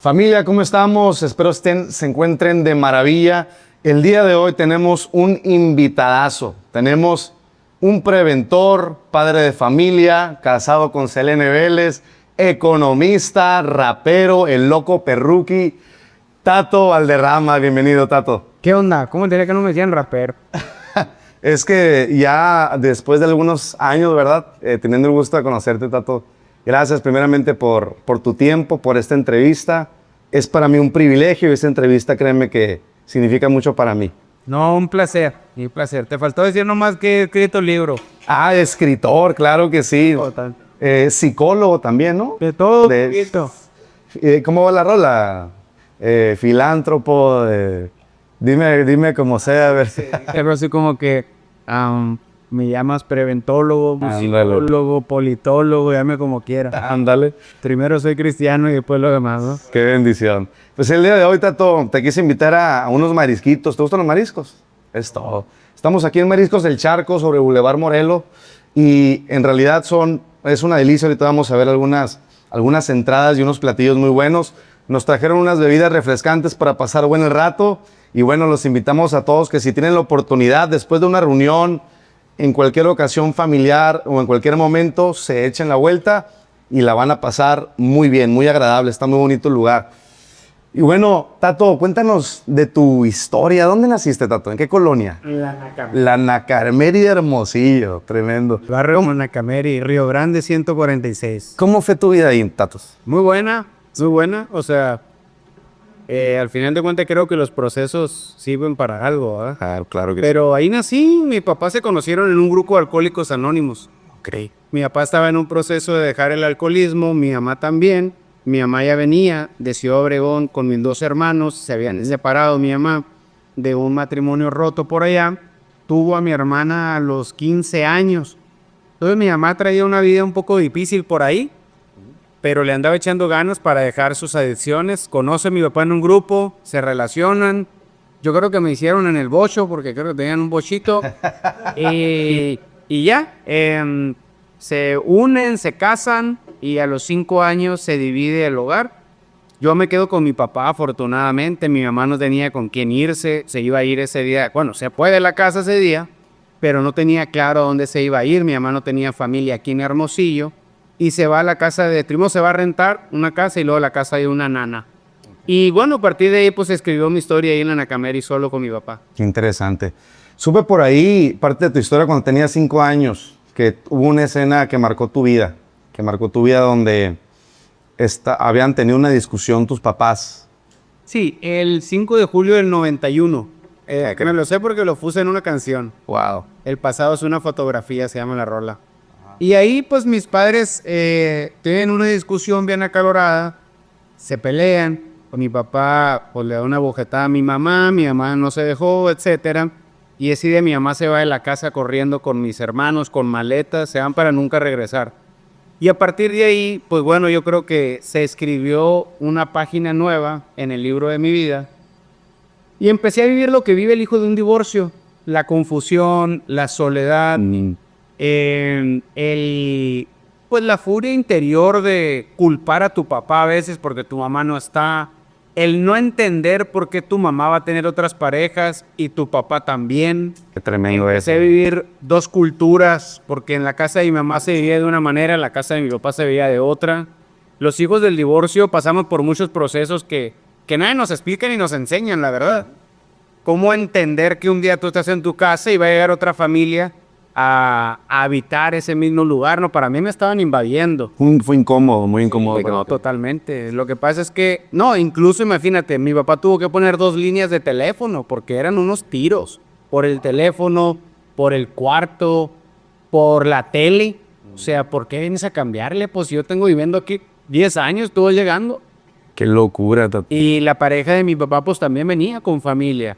Familia, ¿cómo estamos? Espero se encuentren de maravilla. El día de hoy tenemos un invitadazo. Tenemos un preventor, padre de familia, casado con Selene Vélez, economista, rapero, el loco Perruqui, Tato Valderrama. Bienvenido, Tato. ¿Qué onda? ¿Cómo diría que no me decían rapero? Es que ya después de algunos años, ¿verdad? Teniendo el gusto de conocerte, Tato. Gracias primeramente por tu tiempo, por esta entrevista. Es para mí un privilegio y esta entrevista, créeme que significa mucho para mí. No, un placer. Te faltó decir nomás que he escrito libro. Ah, escritor, claro que sí. Total. Psicólogo también, ¿no? De todo poquito. ¿Cómo va la rola? Filántropo, dime como sea, a ver si... Pero así como que me llamas preventólogo, Ándale. psicólogo, politólogo, llame como quiera. Ándale, Primero soy cristiano y después lo demás, ¿no? qué bendición. Pues el día de hoy, Tato, te quise invitar a unos marisquitos. ¿Te gustan los mariscos? Es todo. Estamos aquí en Mariscos del Charco, sobre Boulevard Morelo, y en realidad es una delicia. Ahorita vamos a ver algunas entradas y unos platillos muy buenos. Nos trajeron unas bebidas refrescantes para pasar buen el rato, y bueno, los invitamos a todos que si tienen la oportunidad, después de una reunión, en cualquier ocasión familiar o en cualquier momento, se echen la vuelta y la van a pasar muy bien, muy agradable. Está muy bonito el lugar. Y bueno, Tato, cuéntanos de tu historia. ¿Dónde naciste, Tato? ¿En qué colonia? La Nacameri. La Nacarmeri de Hermosillo. Tremendo. Barrio Nacameri, Río Grande, 146. ¿Cómo fue tu vida ahí, Tatos? Muy buena, muy buena. O sea, al final de cuentas creo que los procesos sirven para algo, ¿ah? Ah, claro que Pero ahí nací, mi papá se conocieron en un grupo de alcohólicos anónimos. sí. Mi papá estaba en un proceso de dejar el alcoholismo, mi mamá también. Mi mamá ya venía de Ciudad Obregón con mis dos hermanos, se habían separado mi mamá de un matrimonio roto por allá. Tuvo a mi hermana a los 15 años. Entonces mi mamá traía una vida un poco difícil por ahí, pero le andaba echando ganas para dejar sus adicciones. Conoce a mi papá en un grupo, se relacionan. Yo creo que me hicieron en el bocho, porque creo que tenían un bochito. Y ya, se unen, se casan y a los 5 años se divide el hogar. Yo me quedo con mi papá, afortunadamente. Mi mamá no tenía con quién irse, se iba a ir ese día. Bueno, se fue de la casa ese día, pero no tenía claro dónde se iba a ir. Mi mamá no tenía familia aquí en Hermosillo. Y se va a la casa primero se va a rentar una casa y luego a la casa de una nana. Y bueno, a partir de ahí pues escribió mi historia ahí en la Nacameri solo con mi papá. Qué interesante. Supe por ahí parte de tu historia cuando tenías 5 años, que hubo una escena que marcó tu vida donde habían tenido una discusión tus papás. Sí, el 5 de julio del 91. Que me lo sé porque lo puse en una canción. Wow. El pasado es una fotografía, se llama la rola. Y ahí pues mis padres tienen una discusión bien acalorada, se pelean. Mi papá pues le da una bofetada a mi mamá no se dejó, etcétera. Y ese día mi mamá se va de la casa corriendo con mis hermanos, con maletas, se van para nunca regresar. Y a partir de ahí, pues bueno, yo creo que se escribió una página nueva en el libro de mi vida. Y empecé a vivir lo que vive el hijo de un divorcio. La confusión, la soledad, pues la furia interior de culpar a tu papá a veces porque tu mamá no está. El no entender por qué tu mamá va a tener otras parejas y tu papá también. Qué tremendo eso. Empecé a vivir dos culturas, porque en la casa de mi mamá se vivía de una manera, en la casa de mi papá se vivía de otra. Los hijos del divorcio pasamos por muchos procesos que nadie nos explica ni nos enseñan, la verdad. Cómo entender que un día tú estás en tu casa y va a llegar otra familia a habitar ese mismo lugar. No, para mí me estaban invadiendo. Fue incómodo, muy incómodo. Sí, no, totalmente. Lo que pasa es que, no, incluso imagínate, mi papá tuvo que poner 2 líneas de teléfono porque eran unos tiros. Por el teléfono, por el cuarto, por la tele. O sea, ¿por qué vienes a cambiarle? Pues yo tengo viviendo aquí 10 años, estuvo llegando. Qué locura, Tato. Y la pareja de mi papá pues también venía con familia.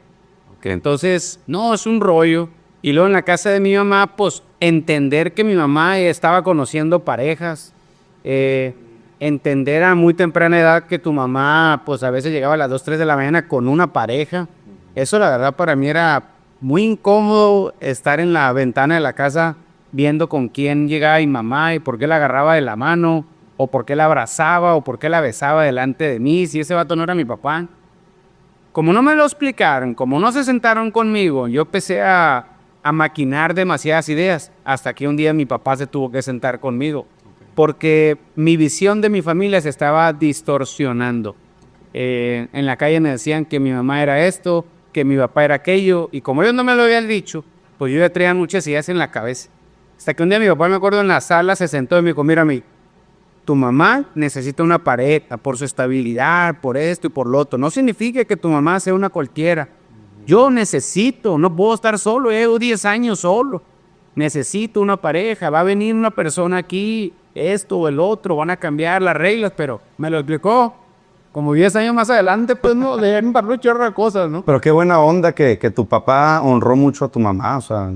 Entonces, no, es un rollo. Y luego en la casa de mi mamá, pues entender que mi mamá estaba conociendo parejas, entender a muy temprana edad que tu mamá, pues a veces llegaba a las 2, 3 de la mañana con una pareja. Eso la verdad para mí era muy incómodo estar en la ventana de la casa viendo con quién llegaba mi mamá y por qué la agarraba de la mano. o por qué la abrazaba, o por qué la besaba delante de mí, si ese vato no era mi papá. Como no me lo explicaron, como no se sentaron conmigo, yo empecé a maquinar demasiadas ideas, hasta que un día mi papá se tuvo que sentar conmigo, porque mi visión de mi familia se estaba distorsionando. En la calle me decían que mi mamá era esto, que mi papá era aquello, y como ellos no me lo habían dicho, pues yo ya traía muchas ideas en la cabeza. Hasta que un día mi papá, me acuerdo, en la sala se sentó y me dijo, mira, tu mamá necesita una pareja por su estabilidad, por esto y por lo otro. No significa que tu mamá sea una cualquiera. Yo necesito, no puedo estar solo, llevo 10 años solo. Necesito una pareja, va a venir una persona aquí, esto o el otro, van a cambiar las reglas, pero me lo explicó. Como 10 años más adelante, pues no, le embarró chorro de cosas, ¿no? Pero qué buena onda que tu papá honró mucho a tu mamá, o sea,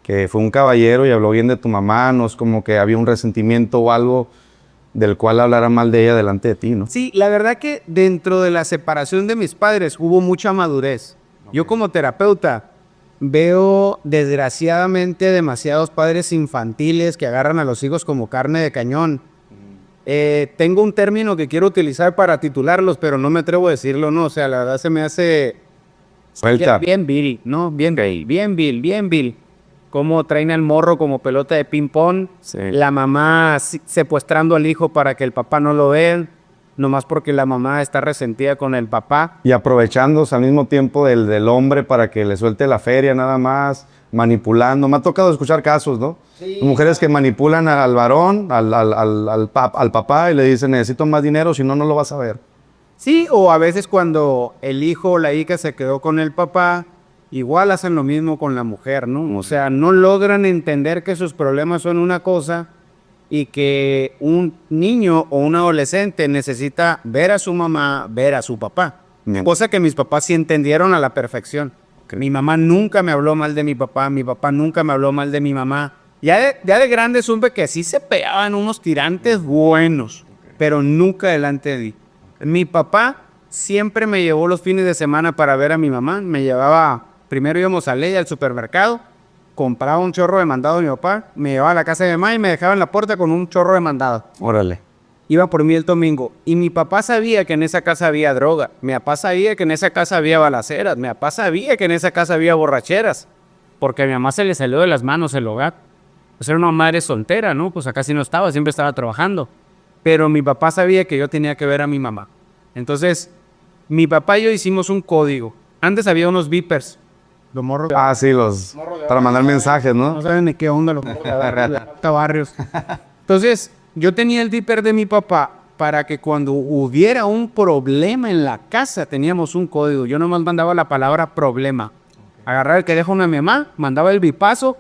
que fue un caballero y habló bien de tu mamá, no es como que había un resentimiento o algo del cual hablara mal de ella delante de ti, ¿no? Sí, la verdad que dentro de la separación de mis padres hubo mucha madurez. Yo como terapeuta veo desgraciadamente demasiados padres infantiles que agarran a los hijos como carne de cañón. Tengo un término que quiero utilizar para titularlos, pero no me atrevo a decirlo, no, o sea, la verdad se me hace Suelta. bien vil, ¿no? Bien vil. Cómo traen al morro como pelota de ping-pong, Sí. la mamá secuestrando al hijo para que el papá no lo vea, nomás porque la mamá está resentida con el papá. Y aprovechándose al mismo tiempo del hombre para que le suelte la feria nada más, manipulando. Me ha tocado escuchar casos, ¿no? Sí. Mujeres que manipulan al varón, al papá y le dicen, necesito más dinero, si no, no lo vas a ver. Sí, o a veces cuando el hijo o la hija se quedó con el papá, igual hacen lo mismo con la mujer, ¿no? O sea, no logran entender que sus problemas son una cosa y que un niño o un adolescente necesita ver a su mamá, ver a su papá. Bien. Cosa que mis papás sí entendieron a la perfección. Mi mamá nunca me habló mal de mi papá nunca me habló mal de mi mamá. Ya de grande supe que sí se pegaban unos tirantes buenos, pero nunca delante de mí. Mi papá siempre me llevó los fines de semana para ver a mi mamá. Me llevaba, primero íbamos a Ley al supermercado, compraba un chorro de mandado de mi papá, me llevaba a la casa de mi mamá y me dejaba en la puerta con un chorro de mandado. Órale. Iba por mí el domingo y mi papá sabía que en esa casa había droga, mi papá sabía que en esa casa había balaceras, mi papá sabía que en esa casa había borracheras, porque a mi mamá se le salió de las manos el hogar. Pues era una madre soltera, ¿no? Pues acá sí no estaba, siempre estaba trabajando. Pero mi papá sabía que yo tenía que ver a mi mamá. Entonces, mi papá y yo hicimos un código. Antes había unos beepers. Los morros. Ah, sí, para mandar mensajes, ¿no? No saben ni qué onda los morros de barrios. Entonces, yo tenía el beeper de mi papá para que cuando hubiera un problema en la casa, teníamos un código. Yo nomás mandaba la palabra problema. Agarraba el teléfono de mi mamá, mandaba el bipazo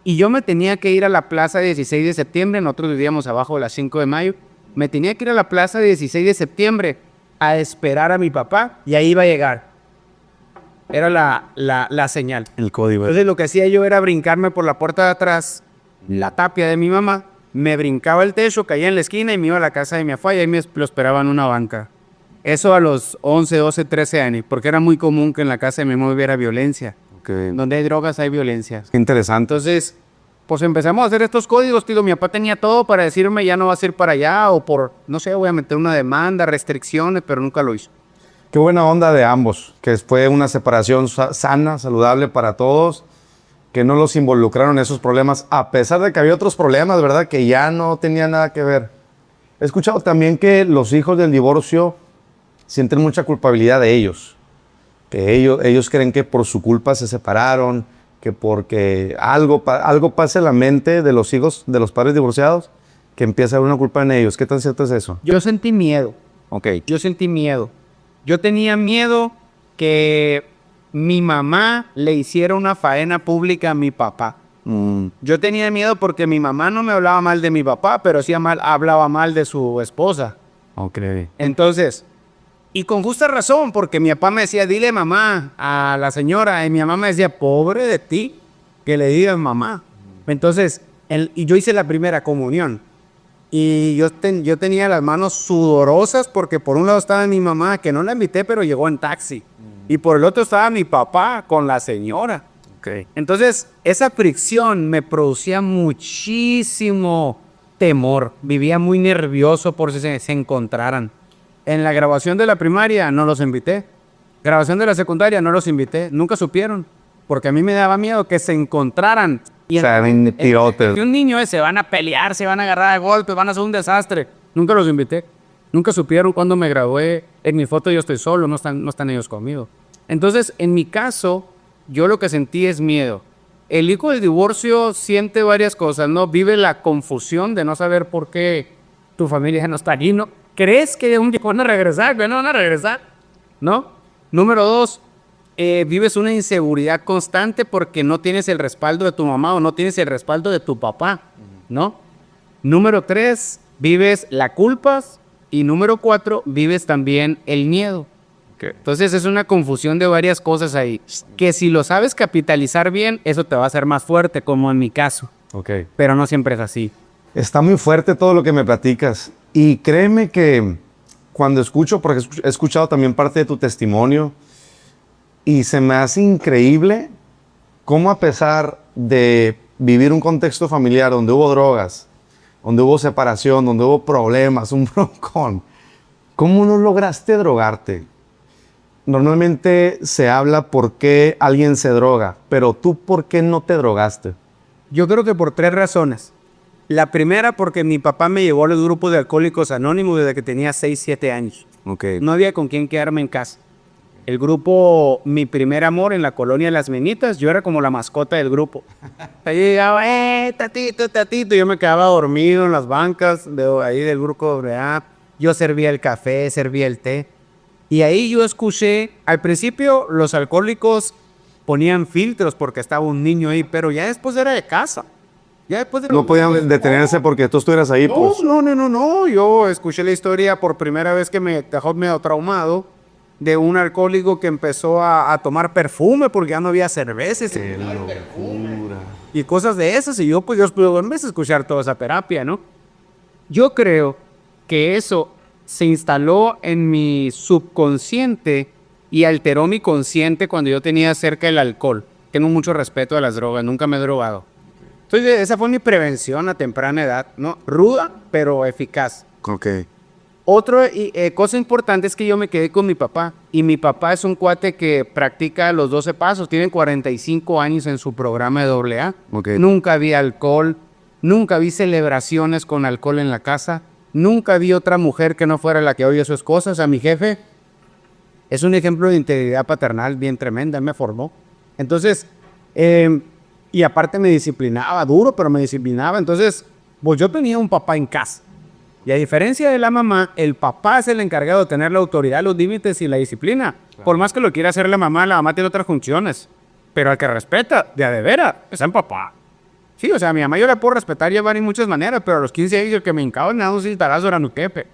y yo me tenía que ir a la plaza 16 de septiembre. Nosotros vivíamos abajo de la 5 de mayo. Me tenía que ir a la plaza 16 de septiembre a esperar a mi papá y ahí iba a llegar. Era la señal. El código. Entonces lo que hacía yo era brincarme por la puerta de atrás, la tapia de mi mamá, me brincaba el techo, caía en la esquina y me iba a la casa de mi papá y ahí me lo esperaba en una banca. Eso a los 11, 12, 13 años, porque era muy común que en la casa de mi mamá hubiera violencia. Okay. Donde hay drogas hay violencia. Qué interesante. Entonces, pues empezamos a hacer estos códigos, tío. Mi papá tenía todo para decirme ya no vas a ir para allá o por, no sé, voy a meter una demanda, restricciones, pero nunca lo hizo. Qué buena onda de ambos, que fue una separación sana, saludable para todos, que no los involucraron en esos problemas, a pesar de que había otros problemas, ¿verdad? Que ya no tenían nada que ver. He escuchado también que los hijos del divorcio sienten mucha culpabilidad de ellos, que ellos creen que por su culpa se separaron, que porque algo pasa en la mente de los hijos de los padres divorciados, que empieza a haber una culpa en ellos. ¿Qué tan cierto es eso? Yo sentí miedo. Ok. Yo sentí miedo. Yo tenía miedo que mi mamá le hiciera una faena pública a mi papá. Yo tenía miedo porque mi mamá no me hablaba mal de mi papá, pero sí hablaba mal de su esposa. Ok. Entonces, y con justa razón, porque mi papá me decía, dile mamá a la señora, y mi mamá me decía, pobre de ti, que le digas mamá. Entonces, y yo hice la primera comunión. Y yo tenía las manos sudorosas porque por un lado estaba mi mamá, que no la invité, pero llegó en taxi. Y por el otro estaba mi papá con la señora. Ok. Entonces, esa fricción me producía muchísimo temor, vivía muy nervioso por si se encontraran. En la grabación de la primaria no los invité. Grabación de la secundaria no los invité. Nunca supieron. Porque a mí me daba miedo que se encontraran. Y O sea, tirotes. que un niño se van a pelear, se van a agarrar a golpes, van a hacer un desastre. Nunca los invité. Nunca supieron cuando me gradué. En mi foto yo estoy solo, no están ellos conmigo. Entonces, en mi caso, yo lo que sentí es miedo. El hijo del divorcio siente varias cosas, ¿no? Vive la confusión de no saber por qué tu familia ya no está allí, ¿no? ¿Crees que un día van a regresar? ¿Que no van a regresar? ¿No? Número 2, vives una inseguridad constante porque no tienes el respaldo de tu mamá o no tienes el respaldo de tu papá, ¿no? Número 3, vives la culpa. Y número 4, vives también el miedo. Entonces es una confusión de varias cosas ahí. Que si lo sabes capitalizar bien, eso te va a hacer más fuerte, como en mi caso. Ok. Pero no siempre es así. Está muy fuerte todo lo que me platicas. Y créeme que cuando escucho, porque he escuchado también parte de tu testimonio, y se me hace increíble cómo a pesar de vivir un contexto familiar donde hubo drogas, donde hubo separación, donde hubo problemas, un broncón, ¿cómo no lograste drogarte? Normalmente se habla por qué alguien se droga, pero tú, ¿por qué no te drogaste? Yo creo que por 3 razones. La primera, porque mi papá me llevó al grupo de Alcohólicos Anónimos desde que tenía 6, 7 años. Okay. No había con quién quedarme en casa. El grupo Mi Primer Amor en la colonia Las Menitas, yo era como la mascota del grupo. Ahí llegaba, tatito, tatito. Yo me quedaba dormido en las bancas ahí del grupo AA. Yo servía el café, servía el té. Y ahí yo escuché, al principio los alcohólicos ponían filtros porque estaba un niño ahí, pero ya después era de casa. Ya después de No podían detenerse porque tú estuvieras ahí, pues. No. Yo escuché la historia por primera vez que me dejó medio traumado de un alcohólico que empezó a tomar perfume porque ya no había cervezas. ¡Qué locura! Y cosas de esas. Y yo empecé a escuchar toda esa terapia, ¿no? Yo creo que eso se instaló en mi subconsciente y alteró mi consciente cuando yo tenía cerca el alcohol. Tengo mucho respeto a las drogas, nunca me he drogado. Entonces esa fue mi prevención a temprana edad, ¿no? Ruda, pero eficaz. Ok. Otra cosa importante es que yo me quedé con mi papá. Y mi papá es un cuate que practica los 12 pasos. Tiene 45 años en su programa de AA. Okay. Nunca vi alcohol. Nunca vi celebraciones con alcohol en la casa. Nunca vi otra mujer que no fuera la que oye a su esposa. O sea, mi jefe es un ejemplo de integridad paternal bien tremenda. Él me formó. Entonces, y aparte me disciplinaba. Duro, pero me disciplinaba. Entonces, pues yo tenía un papá en casa. Y a diferencia de la mamá, el papá es el encargado de tener la autoridad, los límites y la disciplina. Claro. Por más que lo quiera hacer la mamá tiene otras funciones. Pero al que respeta, de a de veras, es el papá. Sí, o sea, a mi mamá yo la puedo respetar y llevar en muchas maneras, pero a los 15 años el que me hincaba en un cintarazo era mi jefe,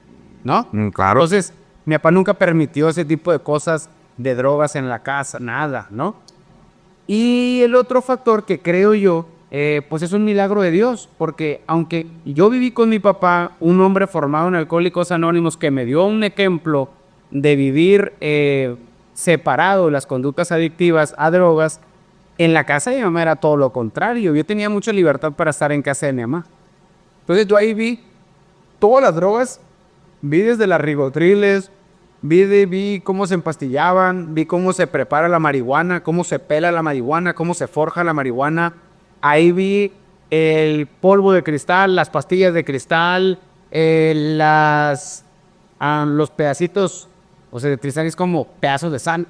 ¿no? Claro. Entonces, mi papá nunca permitió ese tipo de cosas de drogas en la casa, nada, ¿no? Y el otro factor que creo yo, pues es un milagro de Dios, porque aunque yo viví con mi papá, un hombre formado en Alcohólicos Anónimos que me dio un ejemplo de vivir separado de las conductas adictivas a drogas, en la casa de mi mamá era todo lo contrario. Yo tenía mucha libertad para estar en casa de mi mamá. Entonces yo ahí vi todas las drogas, vi desde las ribotriles, vi cómo se empastillaban, vi cómo se prepara la marihuana, cómo se pela la marihuana, cómo se forja la marihuana. Ahí vi el polvo de cristal, las pastillas de cristal, los pedacitos, o sea, de cristal es como pedazos de sal.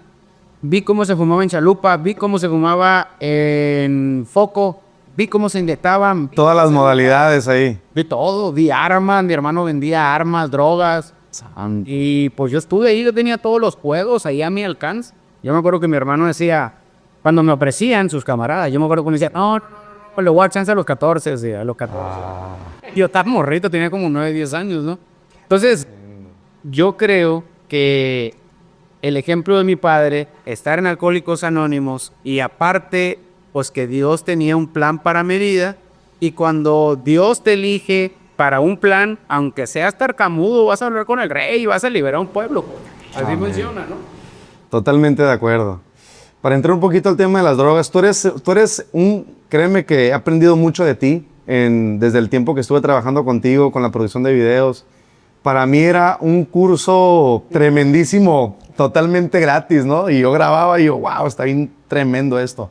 Vi cómo se fumaba en chalupa, vi cómo se fumaba en foco, vi cómo se inyectaban. Todas las modalidades ahí. Vi todo, vi armas, mi hermano vendía armas, drogas. Y pues yo estuve ahí, yo tenía todos los juegos ahí a mi alcance. Yo me acuerdo que mi hermano decía, cuando me ofrecían sus camaradas, yo me acuerdo que me decía, no, le voy a dar chance a los 14, decía, a los 14. Yo estaba morrito, tenía como 9, 10 años, ¿no? Entonces, yo creo que el ejemplo de mi padre, estar en Alcohólicos Anónimos y aparte, pues que Dios tenía un plan para mi vida y cuando Dios te elige para un plan, aunque seas tartamudo, vas a hablar con el rey y vas a liberar un pueblo. Así funciona, ¿no? Totalmente de acuerdo. Para entrar un poquito al tema de las drogas, tú eres créeme que he aprendido mucho de ti desde el tiempo que estuve trabajando contigo con la producción de videos. Para mí era un curso tremendísimo, totalmente gratis, ¿no? Y yo grababa y yo, wow, está bien tremendo esto.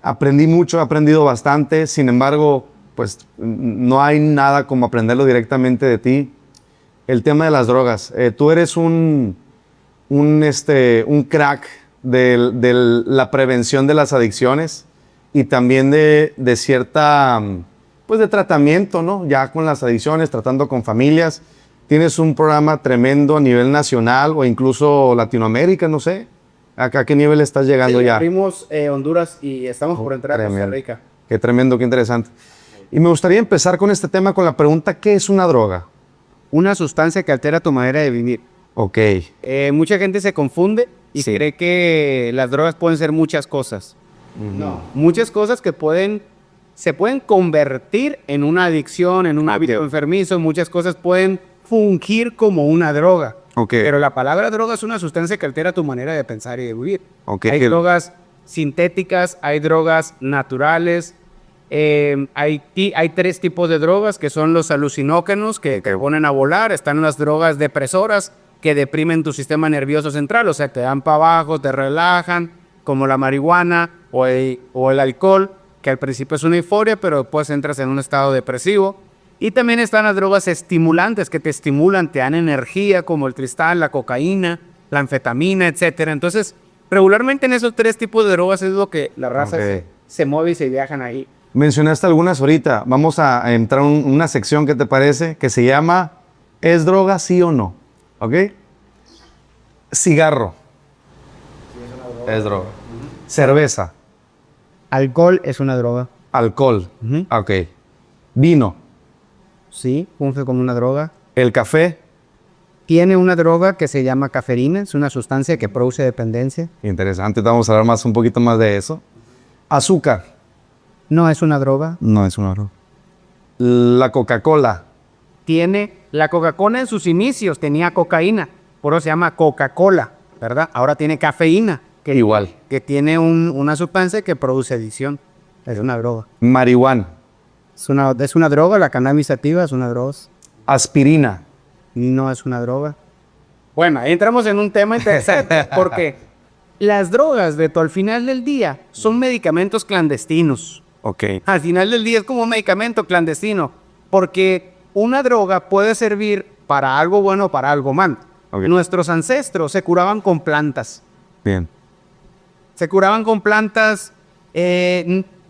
Aprendí mucho, he aprendido bastante, sin embargo, pues no hay nada como aprenderlo directamente de ti. El tema de las drogas. Tú eres un crack de la prevención de las adicciones y también de cierta, pues de tratamiento, ¿no? Ya con las adicciones, tratando con familias. Tienes un programa tremendo a nivel nacional o incluso Latinoamérica, no sé. ¿A qué nivel estás llegando ya? Abrimos Honduras y estamos por entrar a Costa Tremendo. Rica. Qué tremendo, qué interesante. Y me gustaría empezar con este tema con la pregunta, ¿qué es una droga? Una sustancia que altera tu manera de vivir. Ok. Mucha gente se confunde y Sí. cree que las drogas pueden ser muchas cosas. No, muchas cosas que se pueden convertir en una adicción, en un hábito enfermizo. Muchas cosas pueden fungir como una droga. Ok. Pero la palabra droga es una sustancia que altera tu manera de pensar y de vivir. Ok. Hay drogas sintéticas, hay drogas naturales. Hay 3 tipos de drogas que son los alucinógenos que ponen a volar. Están las drogas depresoras que deprimen tu sistema nervioso central, o sea, te dan para abajo, te relajan, como la marihuana o el alcohol, que al principio es una euforia, pero después entras en un estado depresivo. Y también están las drogas estimulantes que te estimulan, te dan energía, como el cristal, la cocaína, la anfetamina, etc. Entonces, regularmente en esos 3 tipos de drogas es lo que la raza se mueve y se viajan ahí. Mencionaste algunas ahorita. Vamos a entrar en una sección que te parece que se llama ¿es droga sí o no? ¿Ok? Cigarro. Es droga. Cerveza. Alcohol es una droga. Alcohol. Ok. Vino. Sí, funge como una droga. El café. Tiene una droga que se llama cafeína, es una sustancia que produce dependencia. Interesante. Vamos a hablar un poquito más de eso. Azúcar. No es una droga. No es una droga. La Coca-Cola. La Coca-Cola en sus inicios tenía cocaína, por eso se llama Coca-Cola, ¿verdad? Ahora tiene cafeína, Igual. que tiene una sustancia que produce adicción. Es una droga. Marihuana. Es una droga, la cannabis sativa es una droga. Aspirina. No es una droga. Bueno, ahí entramos en un tema interesante, porque las drogas, Beto, al final del día son medicamentos clandestinos. Ok. Al final del día es como un medicamento clandestino, porque una droga puede servir para algo bueno o para algo malo. Ok. Nuestros ancestros se curaban con plantas. Bien. Se curaban con plantas.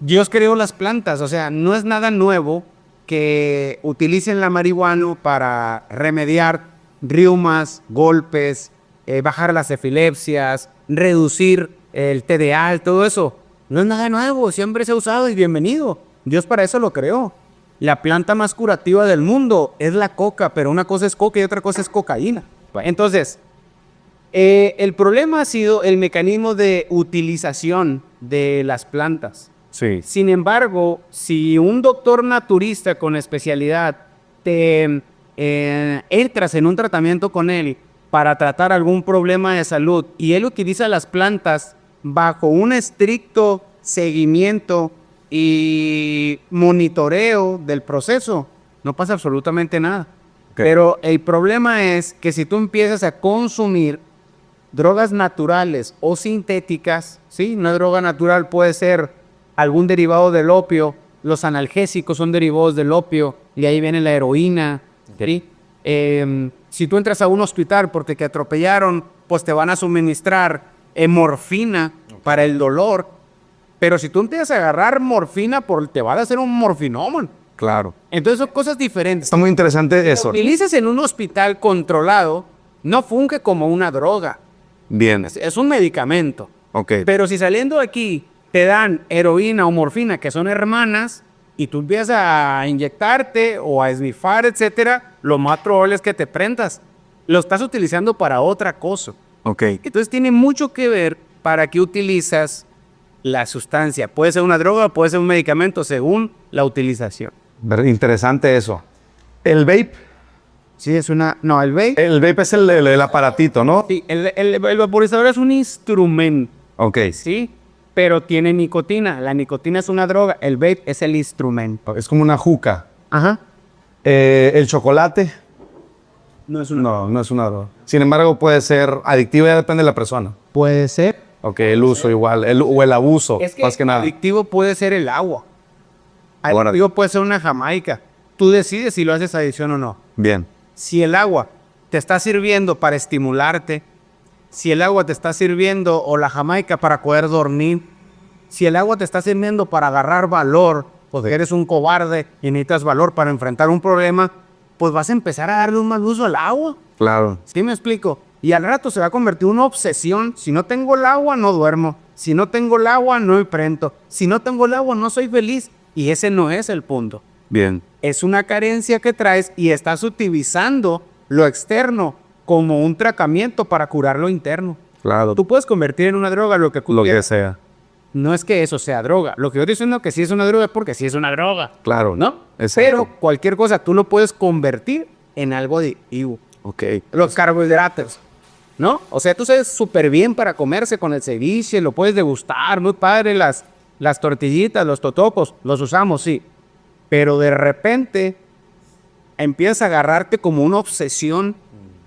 Dios creó las plantas, o sea, no es nada nuevo que utilicen la marihuana para remediar reumas, golpes, bajar las epilepsias, reducir el TDA, todo eso. No es nada nuevo, siempre se ha usado y bienvenido. Dios para eso lo creó. La planta más curativa del mundo es la coca, pero una cosa es coca y otra cosa es cocaína. Entonces, el problema ha sido el mecanismo de utilización de las plantas. Sí. Sin embargo, si un doctor naturista con especialidad te entras en un tratamiento con él para tratar algún problema de salud y él utiliza las plantas bajo un estricto seguimiento y monitoreo del proceso, no pasa absolutamente nada. Okay. Pero el problema es que si tú empiezas a consumir drogas naturales o sintéticas, ¿sí? Una droga natural puede ser algún derivado del opio, los analgésicos son derivados del opio, y ahí viene la heroína, ¿sí? Si tú entras a un hospital porque te atropellaron, pues te van a suministrar morfina para el dolor, pero si tú empiezas a agarrar morfina, te van a hacer un morfinómano. Claro. Entonces son cosas diferentes. Está muy interesante eso. Si lo utilizas en un hospital controlado, no funge como una droga. Bien. Es un medicamento. Ok. Pero si saliendo de aquí te dan heroína o morfina, que son hermanas, y tú empiezas a inyectarte o a esnifar, etcétera, lo más probable es que te prendas. Lo estás utilizando para otra cosa. Ok. Entonces tiene mucho que ver para qué utilizas la sustancia. Puede ser una droga, puede ser un medicamento, según la utilización. Interesante eso. El vape. Sí, no, el vape. El vape es el aparatito, ¿no? Sí, el vaporizador es un instrumento. Ok. ¿Sí? pero tiene nicotina. La nicotina es una droga, el vape es el instrumento. Es como una juca. Ajá. El chocolate, No es una. no es una droga. Sin embargo, puede ser adictivo, ya depende de la persona. Puede ser. Ok, el uso igual, o el abuso, Es que más que nada. adictivo puede ser el agua. Bueno. Adictivo puede ser una jamaica. Tú decides si lo haces adicción o no. Bien. Si el agua te está sirviendo para estimularte, si el agua te está sirviendo o la jamaica para poder dormir, si el agua te está sirviendo para agarrar valor, porque eres un cobarde y necesitas valor para enfrentar un problema, pues vas a empezar a darle un mal uso al agua. Claro. ¿Sí me explico? Y al rato se va a convertir en una obsesión. Si no tengo el agua, no duermo. Si no tengo el agua, no enfrento. Si no tengo el agua, no soy feliz. Y ese no es el punto. Bien. Es una carencia que traes y estás utilizando lo externo como un tratamiento para curar lo interno. Claro. Tú puedes convertir en una droga lo que quieras. sea. No es que eso sea droga. Lo que yo estoy diciendo que sí es una droga es porque sí es una droga. Claro. ¿No? Exacto. Pero cualquier cosa tú lo puedes convertir en algo adictivo. Ok. Los carbohidratos, ¿no? O sea, tú sabes súper bien para comerse con el ceviche, lo puedes degustar, muy padre, las tortillitas, los totopos, los usamos, sí. Pero de repente empieza a agarrarte como una obsesión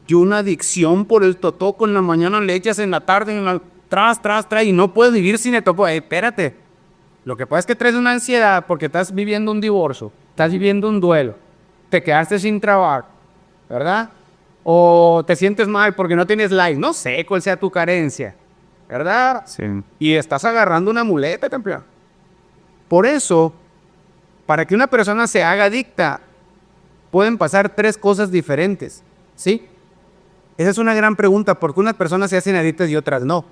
y una adicción por el totopo. En la mañana le echas, en la tarde, tras, y no puedes vivir sin el totopo. Espérate. Lo que pasa es que traes una ansiedad porque estás viviendo un divorcio, estás viviendo un duelo, te quedaste sin trabajo, ¿verdad? O te sientes mal porque no tienes like, no sé cuál sea tu carencia, ¿verdad? Sí. Y estás agarrando una muleta, campeón. Por eso, para que una persona se haga adicta, pueden pasar 3 cosas diferentes, ¿sí? Esa es una gran pregunta, ¿por qué unas personas se hacen adictas y otras no?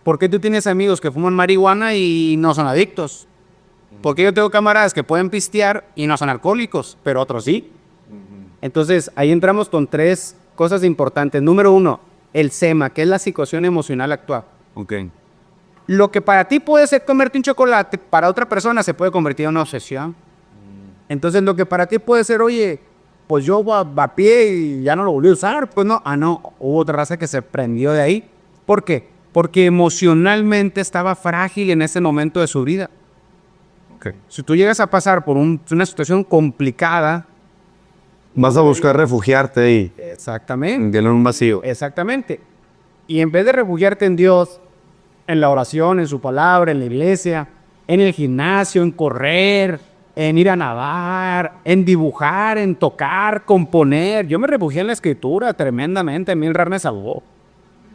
¿Por qué tú tienes amigos que fuman marihuana y no son adictos? ¿Por qué yo tengo camaradas que pueden pistear y no son alcohólicos, pero otros sí? Entonces, ahí entramos con 3 cosas importantes. Número 1, el SEMA, que es la situación emocional actual. Ok. Lo que para ti puede ser comerte un chocolate, para otra persona se puede convertir en una obsesión. Entonces, lo que para ti puede ser, oye, pues yo vapeé y ya no lo volví a usar, pues no. Ah, no, hubo otra raza que se prendió de ahí. ¿Por qué? Porque emocionalmente estaba frágil en ese momento de su vida. Ok. Si tú llegas a pasar por una situación complicada. Vas a buscar refugiarte y Exactamente. en un vacío. Exactamente. Y en vez de refugiarte en Dios, en la oración, en su palabra, en la iglesia, en el gimnasio, en correr, en ir a nadar, en dibujar, en tocar, componer. Yo me refugié en la escritura tremendamente. A mí el rap me salvó.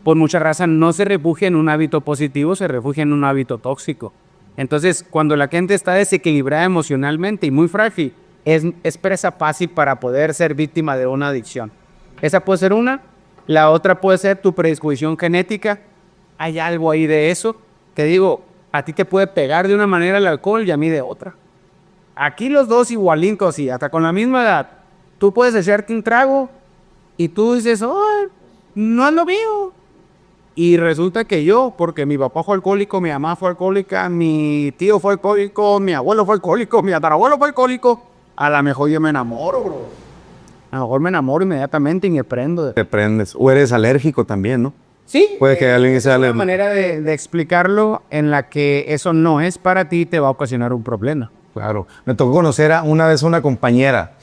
Por mucha raza no se refugia en un hábito positivo, se refugia en un hábito tóxico. Entonces, cuando la gente está desequilibrada emocionalmente y muy frágil, es presa fácil para poder ser víctima de una adicción. Esa puede ser una. La otra puede ser tu predisposición genética. Hay algo ahí de eso que digo, a ti te puede pegar de una manera el alcohol y a mí de otra. Aquí los dos igualincos y hasta con la misma edad. Tú puedes echarte un trago y tú dices, oh, no es lo mío. Y resulta que yo, porque mi papá fue alcohólico, mi mamá fue alcohólica, mi tío fue alcohólico, mi abuelo fue alcohólico, mi tatarabuelo fue alcohólico, a lo mejor yo me enamoro, bro. A lo mejor me enamoro inmediatamente y me prendo. Te prendes. O eres alérgico también, ¿no? Sí. Puede que alguien sea Es una alérgico. manera de explicarlo en la que eso no es para ti y te va a ocasionar un problema. Claro. Me tocó conocer una vez a una compañera.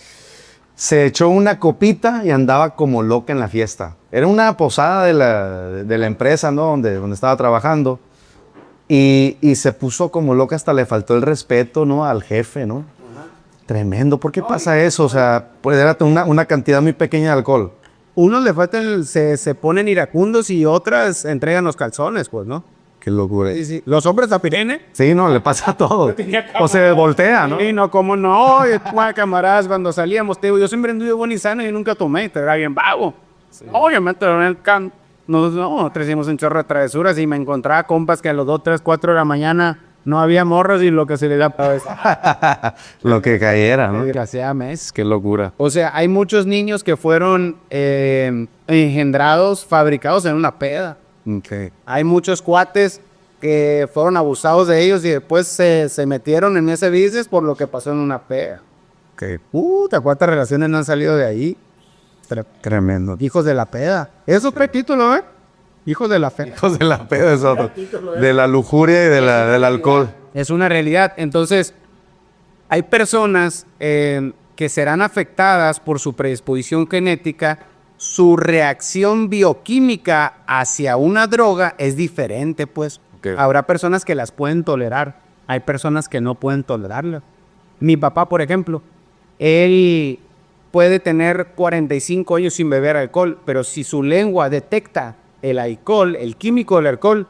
Se echó una copita y andaba como loca en la fiesta. Era una posada de la empresa, ¿no? Donde estaba trabajando. Y se puso como loca, hasta le faltó el respeto, ¿no? Al jefe, ¿no? Tremendo. ¿Por qué pasa eso? O sea, puede dar una cantidad muy pequeña de alcohol. Unos le faltan, se ponen iracundos y otras entregan los calzones, pues, ¿no? Qué locura. Sí, sí. Los hombres a pirene. Sí, no, le pasa a todo. O se voltea, ¿no? Sí, no, como no. Camaradas, cuando salíamos, te digo, yo siempre anduve bueno y sano y nunca tomé, te era bien vago. Sí. Obviamente, en el camp, nosotros hicimos un chorro de travesuras y me encontraba compas que a las 2, 3, 4 de la mañana no había morros y lo que se le da para eso. Lo que cayera, ¿no? Desgraciadamente. Qué locura. O sea, hay muchos niños que fueron engendrados, fabricados en una peda. Okay. Hay muchos cuates que fueron abusados de ellos y después se metieron en ese business por lo que pasó en una peda. Okay. ¿Cuántas relaciones no han salido de ahí? Tremendo. Hijos de la peda. Eso es título, ¿eh? Hijos de la fe. Hijos de la peda es otro. De la lujuria y del alcohol. Es una realidad. Entonces, hay personas que serán afectadas por su predisposición genética. Su reacción bioquímica hacia una droga es diferente, pues. Okay. Habrá personas que las pueden tolerar. Hay personas que no pueden tolerarlas. Mi papá, por ejemplo, él puede tener 45 años sin beber alcohol, pero si su lengua detecta el alcohol, el químico del alcohol,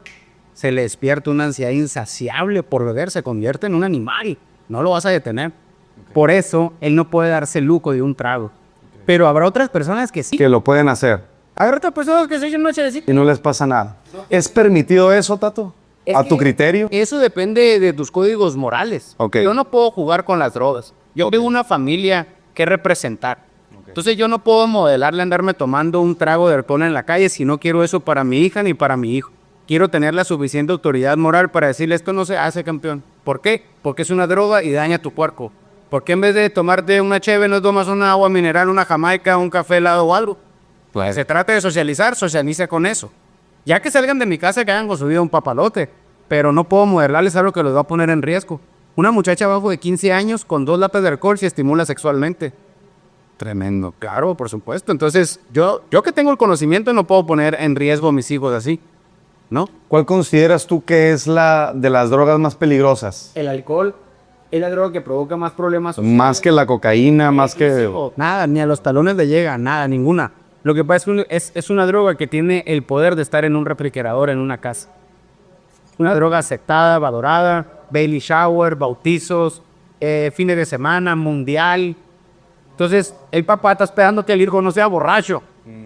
se le despierta una ansiedad insaciable por beber, se convierte en un animal. No lo vas a detener. Okay. Por eso, él no puede darse el lujo de un trago. Okay. Pero habrá otras personas que sí. Que lo pueden hacer. Habrá otras personas que se echan noche de sí. Y no les pasa nada. No. ¿Es permitido eso, Tato? ¿A tu criterio? Eso depende de tus códigos morales. Okay. Yo no puedo jugar con las drogas. Yo tengo una familia que representar. Okay. Entonces yo no puedo modelarle andarme tomando un trago de alcohol en la calle si no quiero eso para mi hija ni para mi hijo. Quiero tener la suficiente autoridad moral para decirle esto no se hace, campeón. ¿Por qué? Porque es una droga y daña tu cuerpo. ¿Por qué en vez de tomarte una cheve no tomas una agua mineral, una jamaica, un café helado o algo? Pues se trata de socializar, socialice con eso. Ya que salgan de mi casa que hagan con su vida un papalote, pero no puedo modelarles algo que los va a poner en riesgo. Una muchacha abajo de 15 años con 2 latas de alcohol se estimula sexualmente. Tremendo. Claro, por supuesto. Entonces, yo que tengo el conocimiento no puedo poner en riesgo a mis hijos así, ¿no? ¿Cuál consideras tú que es la de las drogas más peligrosas? El alcohol es la droga que provoca más problemas sociales. Más que la cocaína, más que... Nada, ni a los talones le llega, nada, ninguna. Lo que pasa es una droga que tiene el poder de estar en un refrigerador en una casa. Una droga aceptada, valorada, baby shower, bautizos, fines de semana, mundial. Entonces, el papá está esperando que el hijo no sea borracho.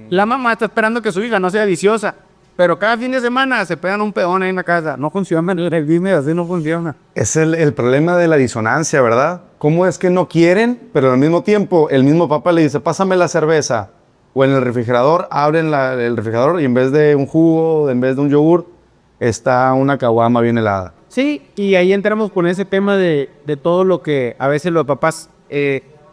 La mamá está esperando que su hija no sea viciosa. Pero cada fin de semana se pegan un peón ahí en la casa. No funciona, el business así no funciona. Es el problema de la disonancia, ¿verdad? ¿Cómo es que no quieren, pero al mismo tiempo el mismo papá le dice, pásame la cerveza? O en el refrigerador, abren el refrigerador y en vez de un jugo, en vez de un yogur, está una caguama bien helada. Sí, y ahí entramos con ese tema de todo lo que a veces los papás,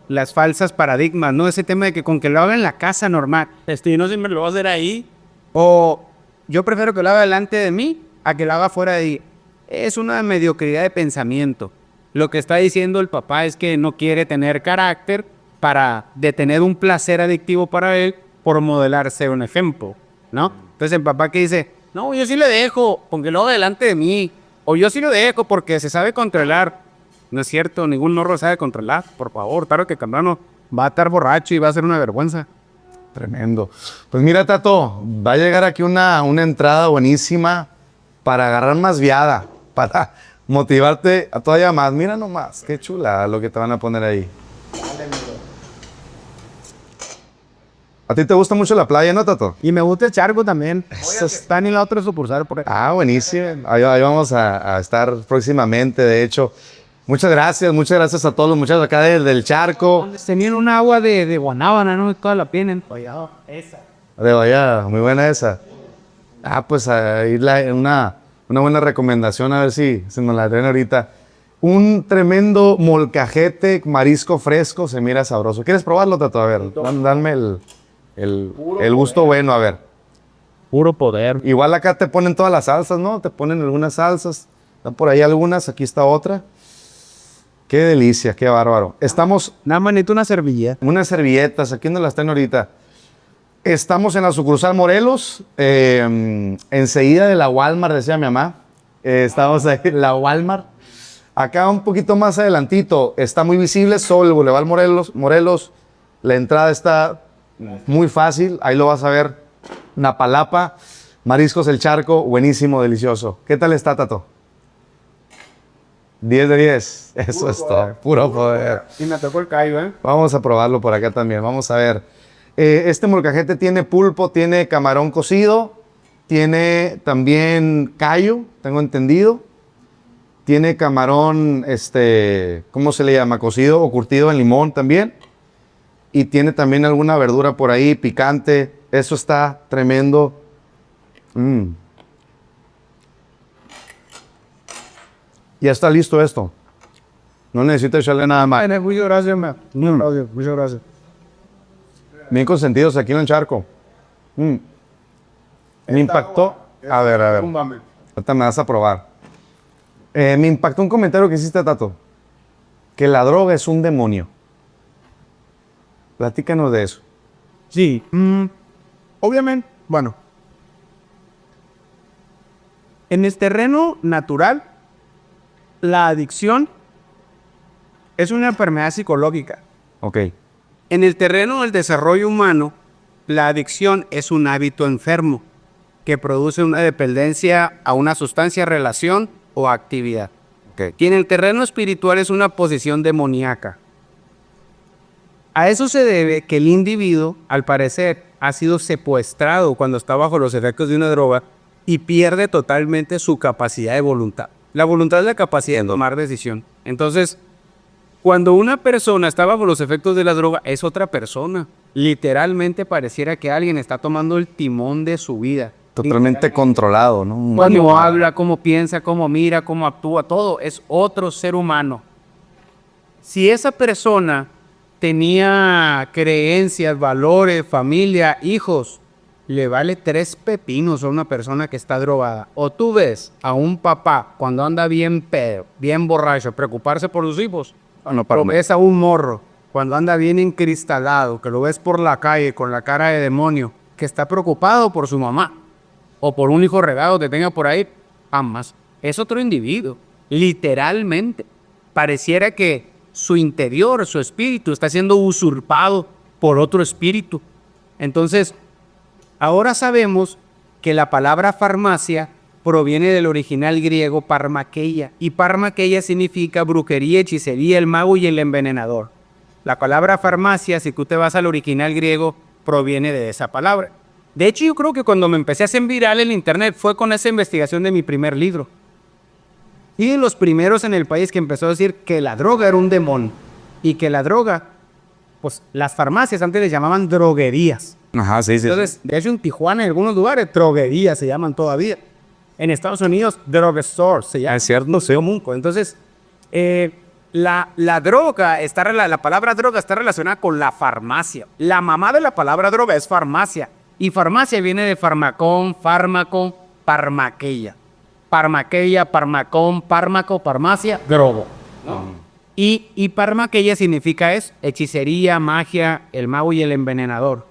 las falsas paradigmas, ¿no? Ese tema de que con que lo haga en la casa normal, y no siempre lo va a hacer ahí, o yo prefiero que lo haga delante de mí a que lo haga fuera de ahí. Es una mediocridad de pensamiento. Lo que está diciendo el papá es que no quiere tener carácter para detener un placer adictivo para él por modelarse un ejemplo, ¿no? Entonces el papá que dice, no, yo sí le dejo, porque lo haga delante de mí. O yo sí lo dejo porque se sabe controlar. No es cierto, ningún morro sabe controlar. Por favor, claro que Cambrano va a estar borracho y va a ser una vergüenza. Tremendo. Pues mira, Tato, va a llegar aquí una entrada buenísima para agarrar más viada, para motivarte a todavía más. Mira nomás, qué chula lo que te van a poner ahí. ¿A ti te gusta mucho la playa, no, Tato? Y me gusta el charco también. Están en la otra sucursal por ahí. Ah, buenísimo. Ahí vamos a estar próximamente, de hecho. Muchas gracias a todos los muchachos acá del charco. Tenían un agua de guanábana, ¿no? Toda la tienen. Esa. De Vallada, muy buena esa. Ah, pues ahí una buena recomendación, a ver si nos la traen ahorita. Un tremendo molcajete, marisco fresco, se mira sabroso. ¿Quieres probarlo, Tato? A ver, dame el gusto bueno, a ver. Puro poder. Igual acá te ponen todas las salsas, ¿no? Te ponen algunas salsas. Están por ahí algunas, aquí está otra. Qué delicia, qué bárbaro. Estamos... Nada más necesito una servilleta. Unas servilletas, aquí donde las están ahorita. Estamos en la sucursal Morelos, enseguida de la Walmart, decía mi mamá. Estamos ahí, la Walmart. Acá un poquito más adelantito, está muy visible sobre el Boulevard Morelos. La entrada está muy fácil, ahí lo vas a ver. Napalapa, Mariscos El Charco, buenísimo, delicioso. ¿Qué tal está, Tato? 10 de 10, eso es todo, puro poder. Y me tocó el callo, ¿eh? Vamos a probarlo por acá también, vamos a ver. Este molcajete tiene pulpo, tiene camarón cocido, tiene también callo, tengo entendido. Tiene camarón, ¿cómo se le llama? Cocido o curtido en limón también. Y tiene también alguna verdura por ahí, picante. Eso está tremendo. Ya está listo esto. No necesito echarle nada más. Muchas gracias, muchas gracias. Bien consentidos aquí en el charco. Me impactó. A ver. Ahorita me vas a probar. Me impactó un comentario que hiciste, Tato. Que la droga es un demonio. Platícanos de eso. Sí. Obviamente, bueno. En el terreno natural, la adicción es una enfermedad psicológica. Ok. En el terreno del desarrollo humano, la adicción es un hábito enfermo que produce una dependencia a una sustancia, relación o actividad. Ok. Y en el terreno espiritual es una posición demoníaca. A eso se debe que el individuo, al parecer, ha sido secuestrado cuando está bajo los efectos de una droga y pierde totalmente su capacidad de voluntad. La voluntad es la capacidad de tomar decisión. Entonces, cuando una persona está bajo los efectos de la droga, es otra persona. Literalmente pareciera que alguien está tomando el timón de su vida. Totalmente controlado, ¿no? Cuando habla, cómo piensa, cómo mira, cómo actúa, todo es otro ser humano. Si esa persona tenía creencias, valores, familia, hijos, le vale 3 pepinos a una persona que está drogada. O tú ves a un papá cuando anda bien pedo, bien borracho, preocuparse por sus hijos. O ves a un morro cuando anda bien encristalado, que lo ves por la calle con la cara de demonio, que está preocupado por su mamá o por un hijo regado que tenga por ahí, jamás. Es otro individuo, literalmente. Pareciera que su interior, su espíritu, está siendo usurpado por otro espíritu. Entonces, ahora sabemos que la palabra farmacia proviene del original griego parmakeia, y parmakeia significa brujería, hechicería, el mago y el envenenador. La palabra farmacia, si tú te vas al original griego, proviene de esa palabra. De hecho, yo creo que cuando me empecé a hacer viral en internet fue con esa investigación de mi primer libro. Y de los primeros en el país que empezó a decir que la droga era un demonio y que la droga, pues las farmacias antes les llamaban droguerías. Ajá, sí. Entonces, de hecho en Tijuana, en algunos lugares, droguerías se llaman todavía. En Estados Unidos, drugstore se llama. Es cierto. No sé, común. Entonces, la droga, la palabra droga está relacionada con la farmacia. La mamá de la palabra droga es farmacia. Y farmacia viene de farmacón, fármaco, parmaqueia. Parmaqueia, parmacón, fármaco, farmacia, drogo. ¿No? Y parmaqueia significa hechicería, magia, el mago y el envenenador.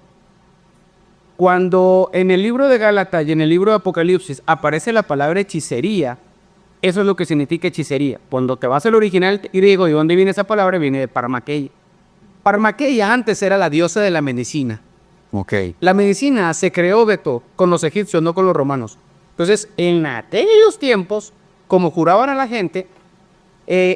Cuando en el libro de Gálatas y en el libro de Apocalipsis aparece la palabra hechicería, eso es lo que significa hechicería. Cuando te vas al original griego, ¿de dónde viene esa palabra? Viene de Parmaqueia. Parmaqueia antes era la diosa de la medicina. Ok. La medicina se creó, Beto, con los egipcios, no con los romanos. Entonces, en aquellos tiempos, como juraban a la gente,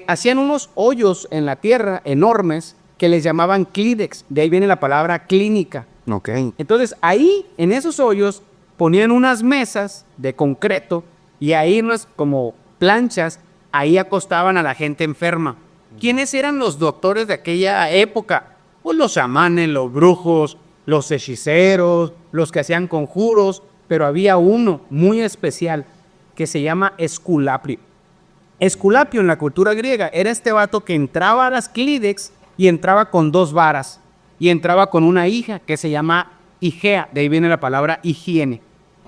hacían unos hoyos en la tierra enormes que les llamaban clídex. De ahí viene la palabra clínica. Ok. Entonces, ahí, en esos hoyos, ponían unas mesas de concreto y ahí unas como planchas, ahí acostaban a la gente enferma. ¿Quiénes eran los doctores de aquella época? Pues los chamanes, los brujos, los hechiceros, los que hacían conjuros, pero había uno muy especial que se llama Esculapio. Esculapio en la cultura griega era este vato que entraba a las clídex y entraba con 2 varas y entraba con una hija que se llama Igea, de ahí viene la palabra higiene.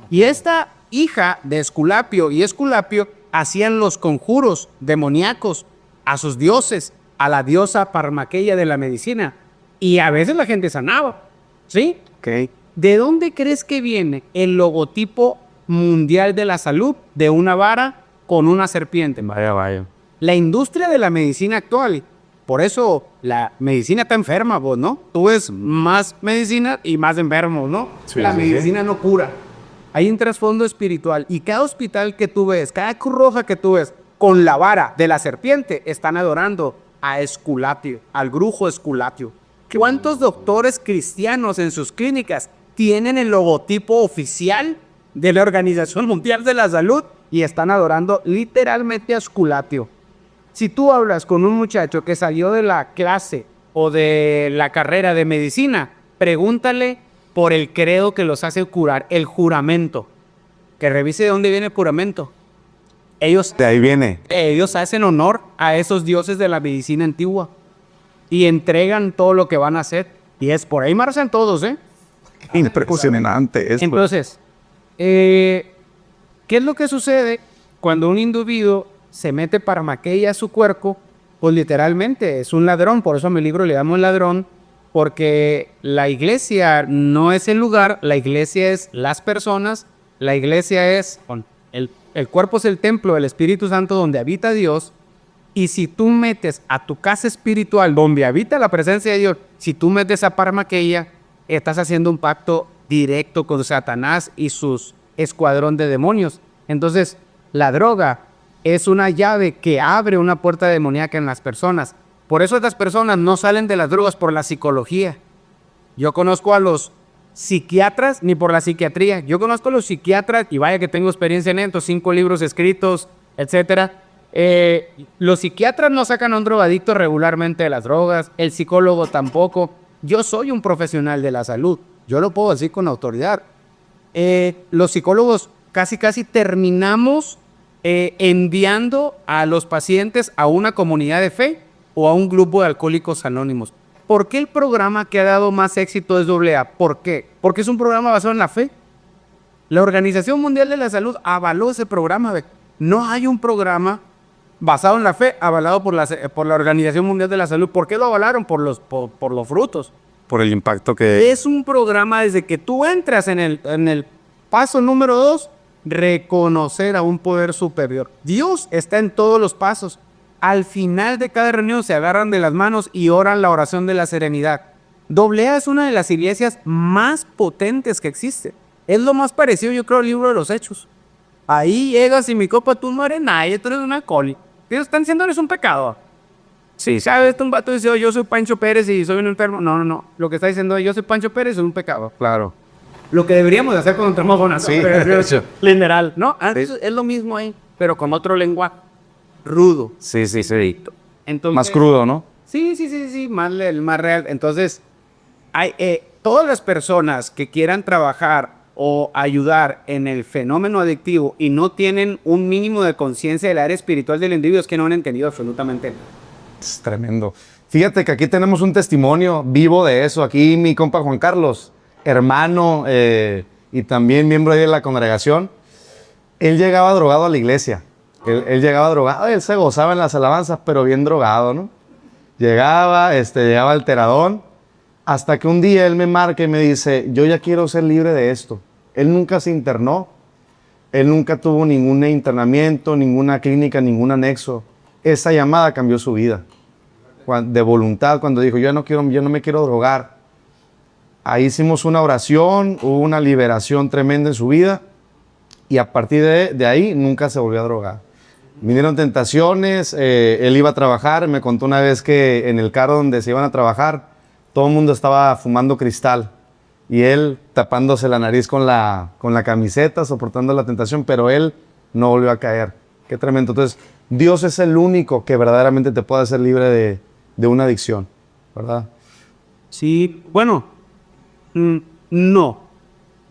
Y esta hija de Esculapio y Esculapio hacían los conjuros demoníacos a sus dioses, a la diosa Parmaqueia de la medicina, y a veces la gente sanaba, ¿sí? Ok. ¿De dónde crees que viene el logotipo mundial de la salud de una vara con una serpiente? Vaya. La industria de la medicina actual. Por eso la medicina está enferma, vos, ¿no? Tú ves más medicina y más enfermos, ¿no? Sí, la sí, medicina no cura. Hay un trasfondo espiritual y cada hospital que tú ves, cada cruz roja que tú ves con la vara de la serpiente, están adorando a Esculapio, al brujo Esculapio. ¿Cuántos doctores cristianos en sus clínicas tienen el logotipo oficial de la Organización Mundial de la Salud y están adorando literalmente a Esculapio? Si tú hablas con un muchacho que salió de la clase o de la carrera de medicina, pregúntale por el credo que los hace curar, el juramento. Que revise de dónde viene el juramento. De ahí viene. Ellos hacen honor a esos dioses de la medicina antigua y entregan todo lo que van a hacer. Y es por ahí marchan todos, ¿eh? Impresionante esto. Entonces, ¿Qué es lo que sucede cuando un individuo se mete parmaqueya a su cuerpo? Pues literalmente es un ladrón, por eso a mi libro le llamo el ladrón, porque la iglesia no es el lugar, la iglesia es las personas, la iglesia es, el cuerpo es el templo del Espíritu Santo donde habita Dios, y si tú metes a tu casa espiritual donde habita la presencia de Dios, si tú metes a parmaqueya, estás haciendo un pacto directo con Satanás y sus escuadrón de demonios. Entonces, la droga es una llave que abre una puerta demoníaca en las personas. Por eso estas personas no salen de las drogas por la psicología. Yo conozco a los psiquiatras ni por la psiquiatría. Yo conozco a los psiquiatras y vaya que tengo experiencia en esto, 5 libros escritos, etcétera. Los psiquiatras no sacan a un drogadicto regularmente de las drogas, el psicólogo tampoco. Yo soy un profesional de la salud, yo lo puedo decir con autoridad. Los psicólogos casi terminamos enviando a los pacientes a una comunidad de fe o a un grupo de alcohólicos anónimos. ¿Por qué el programa que ha dado más éxito es AA? ¿Por qué? Porque es un programa basado en la fe. La Organización Mundial de la Salud avaló ese programa. No hay un programa basado en la fe avalado por la Organización Mundial de la Salud. ¿Por qué lo avalaron? Por los frutos. Por el impacto que... Es un programa desde que tú entras en el paso número 2, reconocer a un poder superior. Dios está en todos los pasos. Al final de cada reunión se agarran de las manos y oran la oración de la serenidad. AA es una de las iglesias más potentes que existe. Es lo más parecido, yo creo, al libro de los Hechos. Ahí llegas y mi copa, tú no eres nadie, tú eres una coli. Ellos están diciendo eres un pecado. Sí, ¿sabes? Un vato dice, oh, yo soy Pancho Pérez y soy un enfermo. No. Lo que está diciendo es, yo soy Pancho Pérez y soy un pecado. Claro. Lo que deberíamos de hacer cuando entramos con una Sí, de hecho. literal, ¿no? Es lo mismo ahí, pero con otro lenguaje. Rudo. Sí. Entonces, Más crudo, ¿no? Sí, más real. Entonces, todas las personas que quieran trabajar o ayudar en el fenómeno adictivo y no tienen un mínimo de conciencia del área espiritual del individuo es que no han entendido absolutamente nada. Es tremendo. Fíjate que aquí tenemos un testimonio vivo de eso. Aquí mi compa Juan Carlos, hermano y también miembro de la congregación, él llegaba drogado a la iglesia. Él llegaba drogado, él se gozaba en las alabanzas, pero bien drogado, ¿no? Llegaba alteradón, hasta que un día él me marca y me dice, yo ya quiero ser libre de esto. Él nunca se internó, él nunca tuvo ningún internamiento, ninguna clínica, ningún anexo. Esa llamada cambió su vida, de voluntad, cuando dijo, yo no me quiero drogar. Ahí hicimos una oración, hubo una liberación tremenda en su vida, y a partir de ahí nunca se volvió a drogar. Vinieron tentaciones, él iba a trabajar, me contó una vez que en el carro donde se iban a trabajar, todo el mundo estaba fumando cristal y él tapándose la nariz con la camiseta, soportando la tentación, pero él no volvió a caer. Qué tremendo. Entonces, Dios es el único que verdaderamente te puede hacer libre de una adicción, ¿verdad? Sí, bueno, no.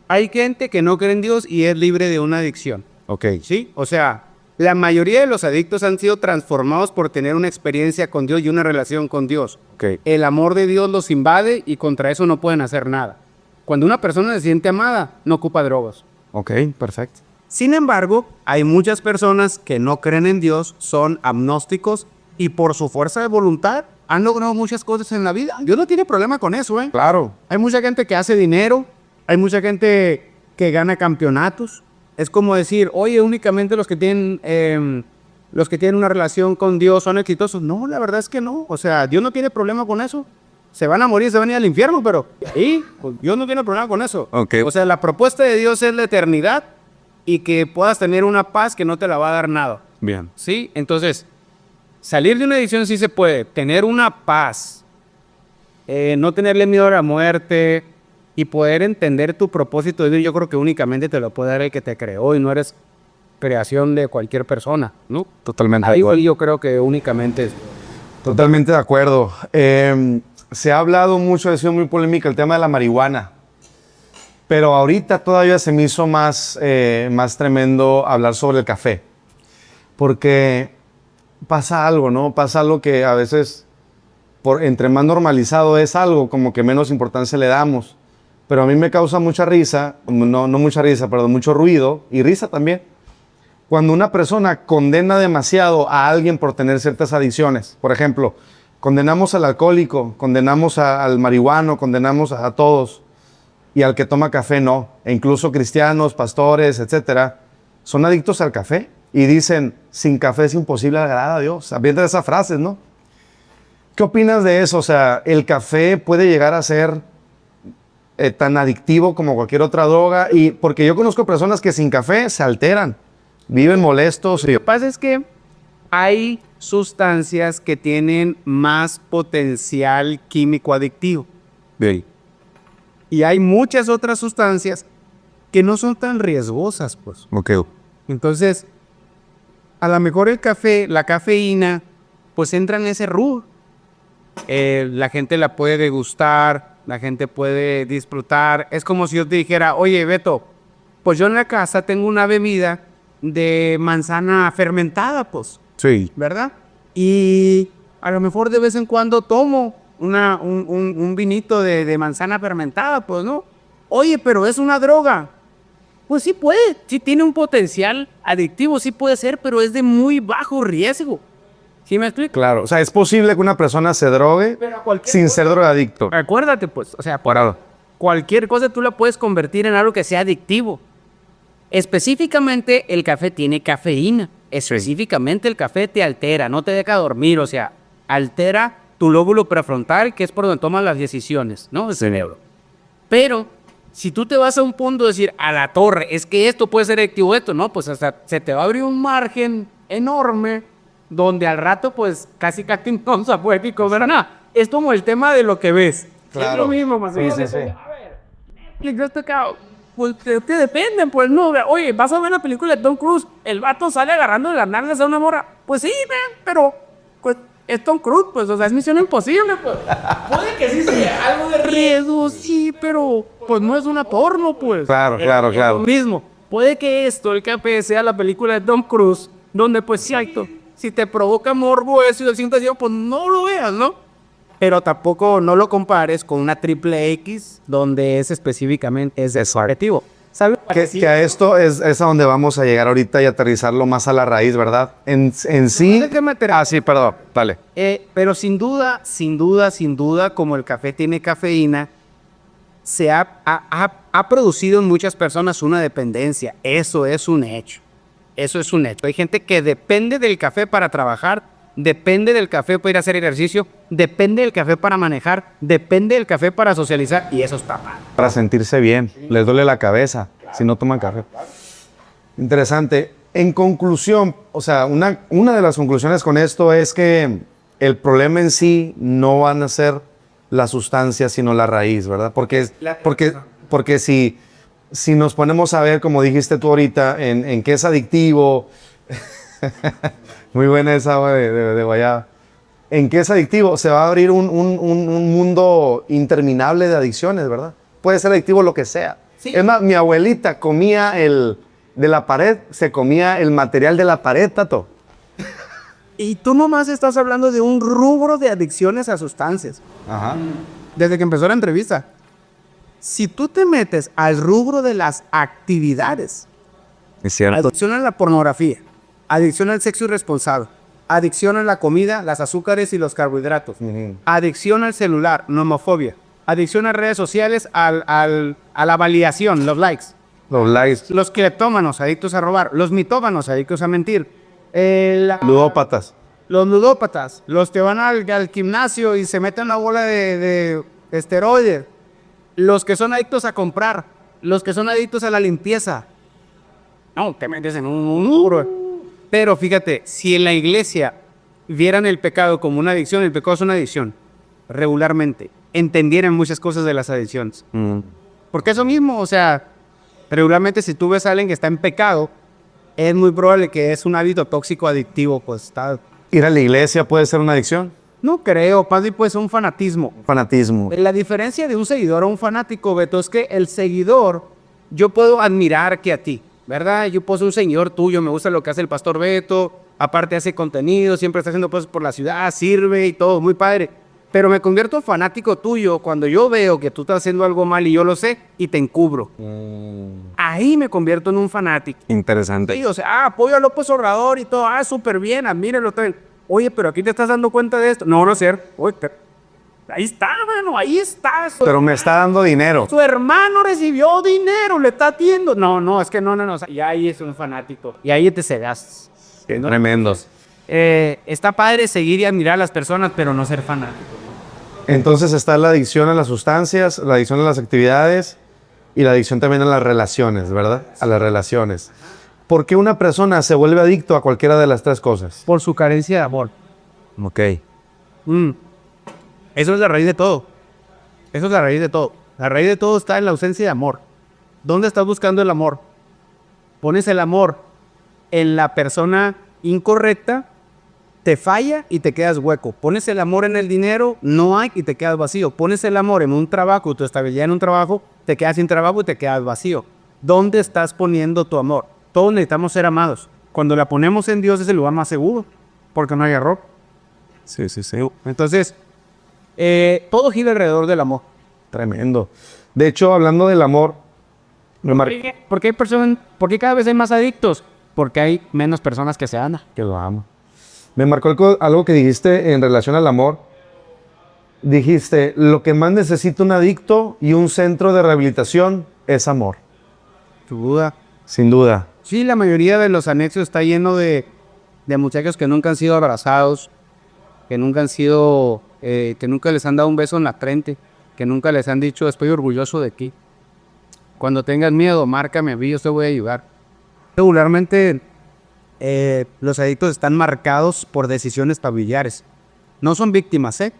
Hay gente que no cree en Dios y es libre de una adicción. Ok. Sí, o sea, la mayoría de los adictos han sido transformados por tener una experiencia con Dios y una relación con Dios. Ok. El amor de Dios los invade y contra eso no pueden hacer nada. Cuando una persona se siente amada, no ocupa drogas. Ok, perfecto. Sin embargo, hay muchas personas que no creen en Dios, son agnósticos y por su fuerza de voluntad han logrado muchas cosas en la vida. Dios no tiene problema con eso, ¿eh? Claro. Hay mucha gente que hace dinero, hay mucha gente que gana campeonatos. Es como decir, oye, únicamente los que tienen una relación con Dios son exitosos. No, la verdad es que no. O sea, Dios no tiene problema con eso. Se van a morir, se van a ir al infierno, pero ahí pues, Dios no tiene problema con eso. Okay. O sea, la propuesta de Dios es la eternidad y que puedas tener una paz que no te la va a dar nada. Bien. ¿Sí? Entonces, salir de una adicción sí se puede. Tener una paz, no tenerle miedo a la muerte y poder entender tu propósito de Dios, yo creo que únicamente te lo puede dar el que te creó y no eres creación de cualquier persona, ¿no? Totalmente. Ahí yo creo que únicamente es... Totalmente de acuerdo. Se ha hablado mucho, ha sido muy polémica el tema de la marihuana, pero ahorita todavía se me hizo más tremendo hablar sobre el café, porque pasa algo, ¿no? Pasa algo que a veces, entre más normalizado es algo, como que menos importancia le damos. pero a mí me causa mucha risa, no mucha risa, perdón, mucho ruido y risa también, cuando una persona condena demasiado a alguien por tener ciertas adicciones. Por ejemplo, condenamos al alcohólico, condenamos al marihuano, condenamos a todos, y al que toma café no. E incluso cristianos, pastores, etcétera, son adictos al café y dicen, sin café es imposible agradar a Dios. Avientan esas frases, ¿no? ¿Qué opinas de eso? O sea, ¿el café puede llegar a ser tan adictivo como cualquier otra droga? Y porque yo conozco personas que sin café se alteran, viven molestos. Lo que pasa es que hay sustancias que tienen más potencial químico adictivo. Y hay muchas otras sustancias que no son tan riesgosas, pues. Ok. Entonces, a lo mejor el café, la cafeína, pues entra en ese rubro. La gente la puede degustar, la gente puede disfrutar. Es como si yo te dijera, oye, Beto, pues yo en la casa tengo una bebida de manzana fermentada, pues. Sí. ¿Verdad? Y a lo mejor de vez en cuando tomo un vinito de manzana fermentada, pues, ¿no? Oye, pero es una droga. Pues sí puede, sí tiene un potencial adictivo, sí puede ser, pero es de muy bajo riesgo. ¿Sí me explico? Claro, o sea, es posible que una persona se drogue sin ser drogadicto. Acuérdate, pues, o sea, Parado. cualquier cosa tú la puedes convertir en algo que sea adictivo. Específicamente el café tiene cafeína. Específicamente el café te altera, no te deja dormir, o sea, altera tu lóbulo prefrontal, que es por donde tomas las decisiones, ¿no? El cerebro. Pero si tú te vas a un punto de decir, a la torre, es que esto puede ser adictivo, esto, ¿no? Pues hasta se te va a abrir un margen enorme donde al rato, pues, casi no se puede ni comer nada. Es como el tema de lo que ves. Claro. Es lo mismo, más Sí. A ver, Netflix, esto acá, pues, te dependen, pues, no. Oye, vas a ver la película de Tom Cruise, el vato sale agarrando de las nalgas a una morra. Pues sí, man, pero, pues, es Tom Cruise, pues, o sea, es misión imposible, pues. Puede que sí sea algo de riesgo, sí, pero, pues, no es una porno, pues. Claro. Es lo mismo. Puede que esto, el café, sea la película de Tom Cruise, donde, pues, cierto, si te provoca morbo eso y te sientas yo, pues, no lo veas, ¿no? Pero tampoco no lo compares con una triple X, donde es específicamente adictivo. ¿Sabes? Que a esto es a donde vamos a llegar ahorita y aterrizarlo más a la raíz, ¿verdad? En sí... sí, perdón, dale. Pero sin duda, como el café tiene cafeína, se ha producido en muchas personas una dependencia. Eso es un hecho. Hay gente que depende del café para trabajar, depende del café para ir a hacer ejercicio, depende del café para manejar, depende del café para socializar, y eso está mal. Para sentirse bien, les duele la cabeza si no toman café. Interesante. En conclusión, o sea, una de las conclusiones con esto es que el problema en sí no van a ser las sustancias, sino la raíz, ¿verdad? Porque si nos ponemos a ver, como dijiste tú ahorita, en qué es adictivo, muy buena esa agua de guayaba, en qué es adictivo, se va a abrir un mundo interminable de adicciones, ¿verdad? Puede ser adictivo lo que sea. Sí. Es más, mi abuelita comía de la pared, se comía el material de la pared, Tato. Y tú nomás estás hablando de un rubro de adicciones a sustancias. Ajá. Desde que empezó la entrevista. Si tú te metes al rubro de las actividades, Es cierto. adicción a la pornografía, adicción al sexo irresponsable, adicción a la comida, las azúcares y los carbohidratos, adicción al celular, nomofobia, adicción a redes sociales, a la validación, los likes. Los likes. Los cleptómanos, adictos a robar. Los mitómanos, adictos a mentir. Ludópatas. Los ludópatas, los que van al gimnasio y se meten una bola de esteroides. Los que son adictos a comprar. Los que son adictos a la limpieza. No, te metes en un muro. Pero fíjate, si en la iglesia vieran el pecado como una adicción, el pecado es una adicción, regularmente, entendieran muchas cosas de las adicciones. Porque eso mismo, o sea, regularmente si tú ves a alguien que está en pecado, es muy probable que es un hábito tóxico adictivo, pues está... ¿Ir a la iglesia puede ser una adicción? No creo, más bien puede ser un fanatismo. Fanatismo. La diferencia de un seguidor a un fanático, Beto, es que el seguidor, yo puedo admirar que a ti, ¿verdad? Yo puedo ser un seguidor tuyo, me gusta lo que hace el pastor Beto, aparte hace contenido, siempre está haciendo cosas por la ciudad, sirve y todo, muy padre. Pero me convierto en fanático tuyo cuando yo veo que tú estás haciendo algo mal y yo lo sé y te encubro. Ahí me convierto en un fanático. Interesante. Sí, o sea, apoyo a López Obrador y todo. Súper bien, admíralo. Oye, pero aquí te estás dando cuenta de esto. No, no sé. Oye, ahí está, mano, ahí está. Pero me está dando dinero. Su hermano recibió dinero, le está atiendo. No, es que no. O sea, y ahí es un fanático. Y ahí te cegas. Tremendo. Está padre seguir y admirar a las personas, pero no ser fanático. Entonces está la adicción a las sustancias, la adicción a las actividades y la adicción también a las relaciones, ¿verdad? A las relaciones. ¿Por qué una persona se vuelve adicto a cualquiera de las tres cosas? Por su carencia de amor. Ok. Eso es la raíz de todo. Eso es la raíz de todo. La raíz de todo está en la ausencia de amor. ¿Dónde estás buscando el amor? Pones el amor en la persona incorrecta, te falla y te quedas hueco. Pones el amor en el dinero, no hay y te quedas vacío. Pones el amor en un trabajo, tu estabilidad en un trabajo, te quedas sin trabajo y te quedas vacío. ¿Dónde estás poniendo tu amor? Todos necesitamos ser amados. Cuando la ponemos en Dios es el lugar más seguro, porque no hay error. Sí. Entonces, todo gira alrededor del amor. Tremendo. De hecho, hablando del amor, ¿Por qué cada vez hay más adictos? Porque hay menos personas que se aman. que lo amo. Me marcó algo que dijiste en relación al amor. Dijiste, lo que más necesita un adicto y un centro de rehabilitación es amor. Tu duda. Sin duda. Sí, la mayoría de los anexos está lleno de muchachos que nunca han sido abrazados, que nunca han sido, que nunca les han dado un beso en la frente, que nunca les han dicho, estoy orgulloso de ti. Cuando tengas miedo, márcame a mí, yo te voy a ayudar. Regularmente, los adictos están marcados por decisiones familiares. No son víctimas, ¿eh?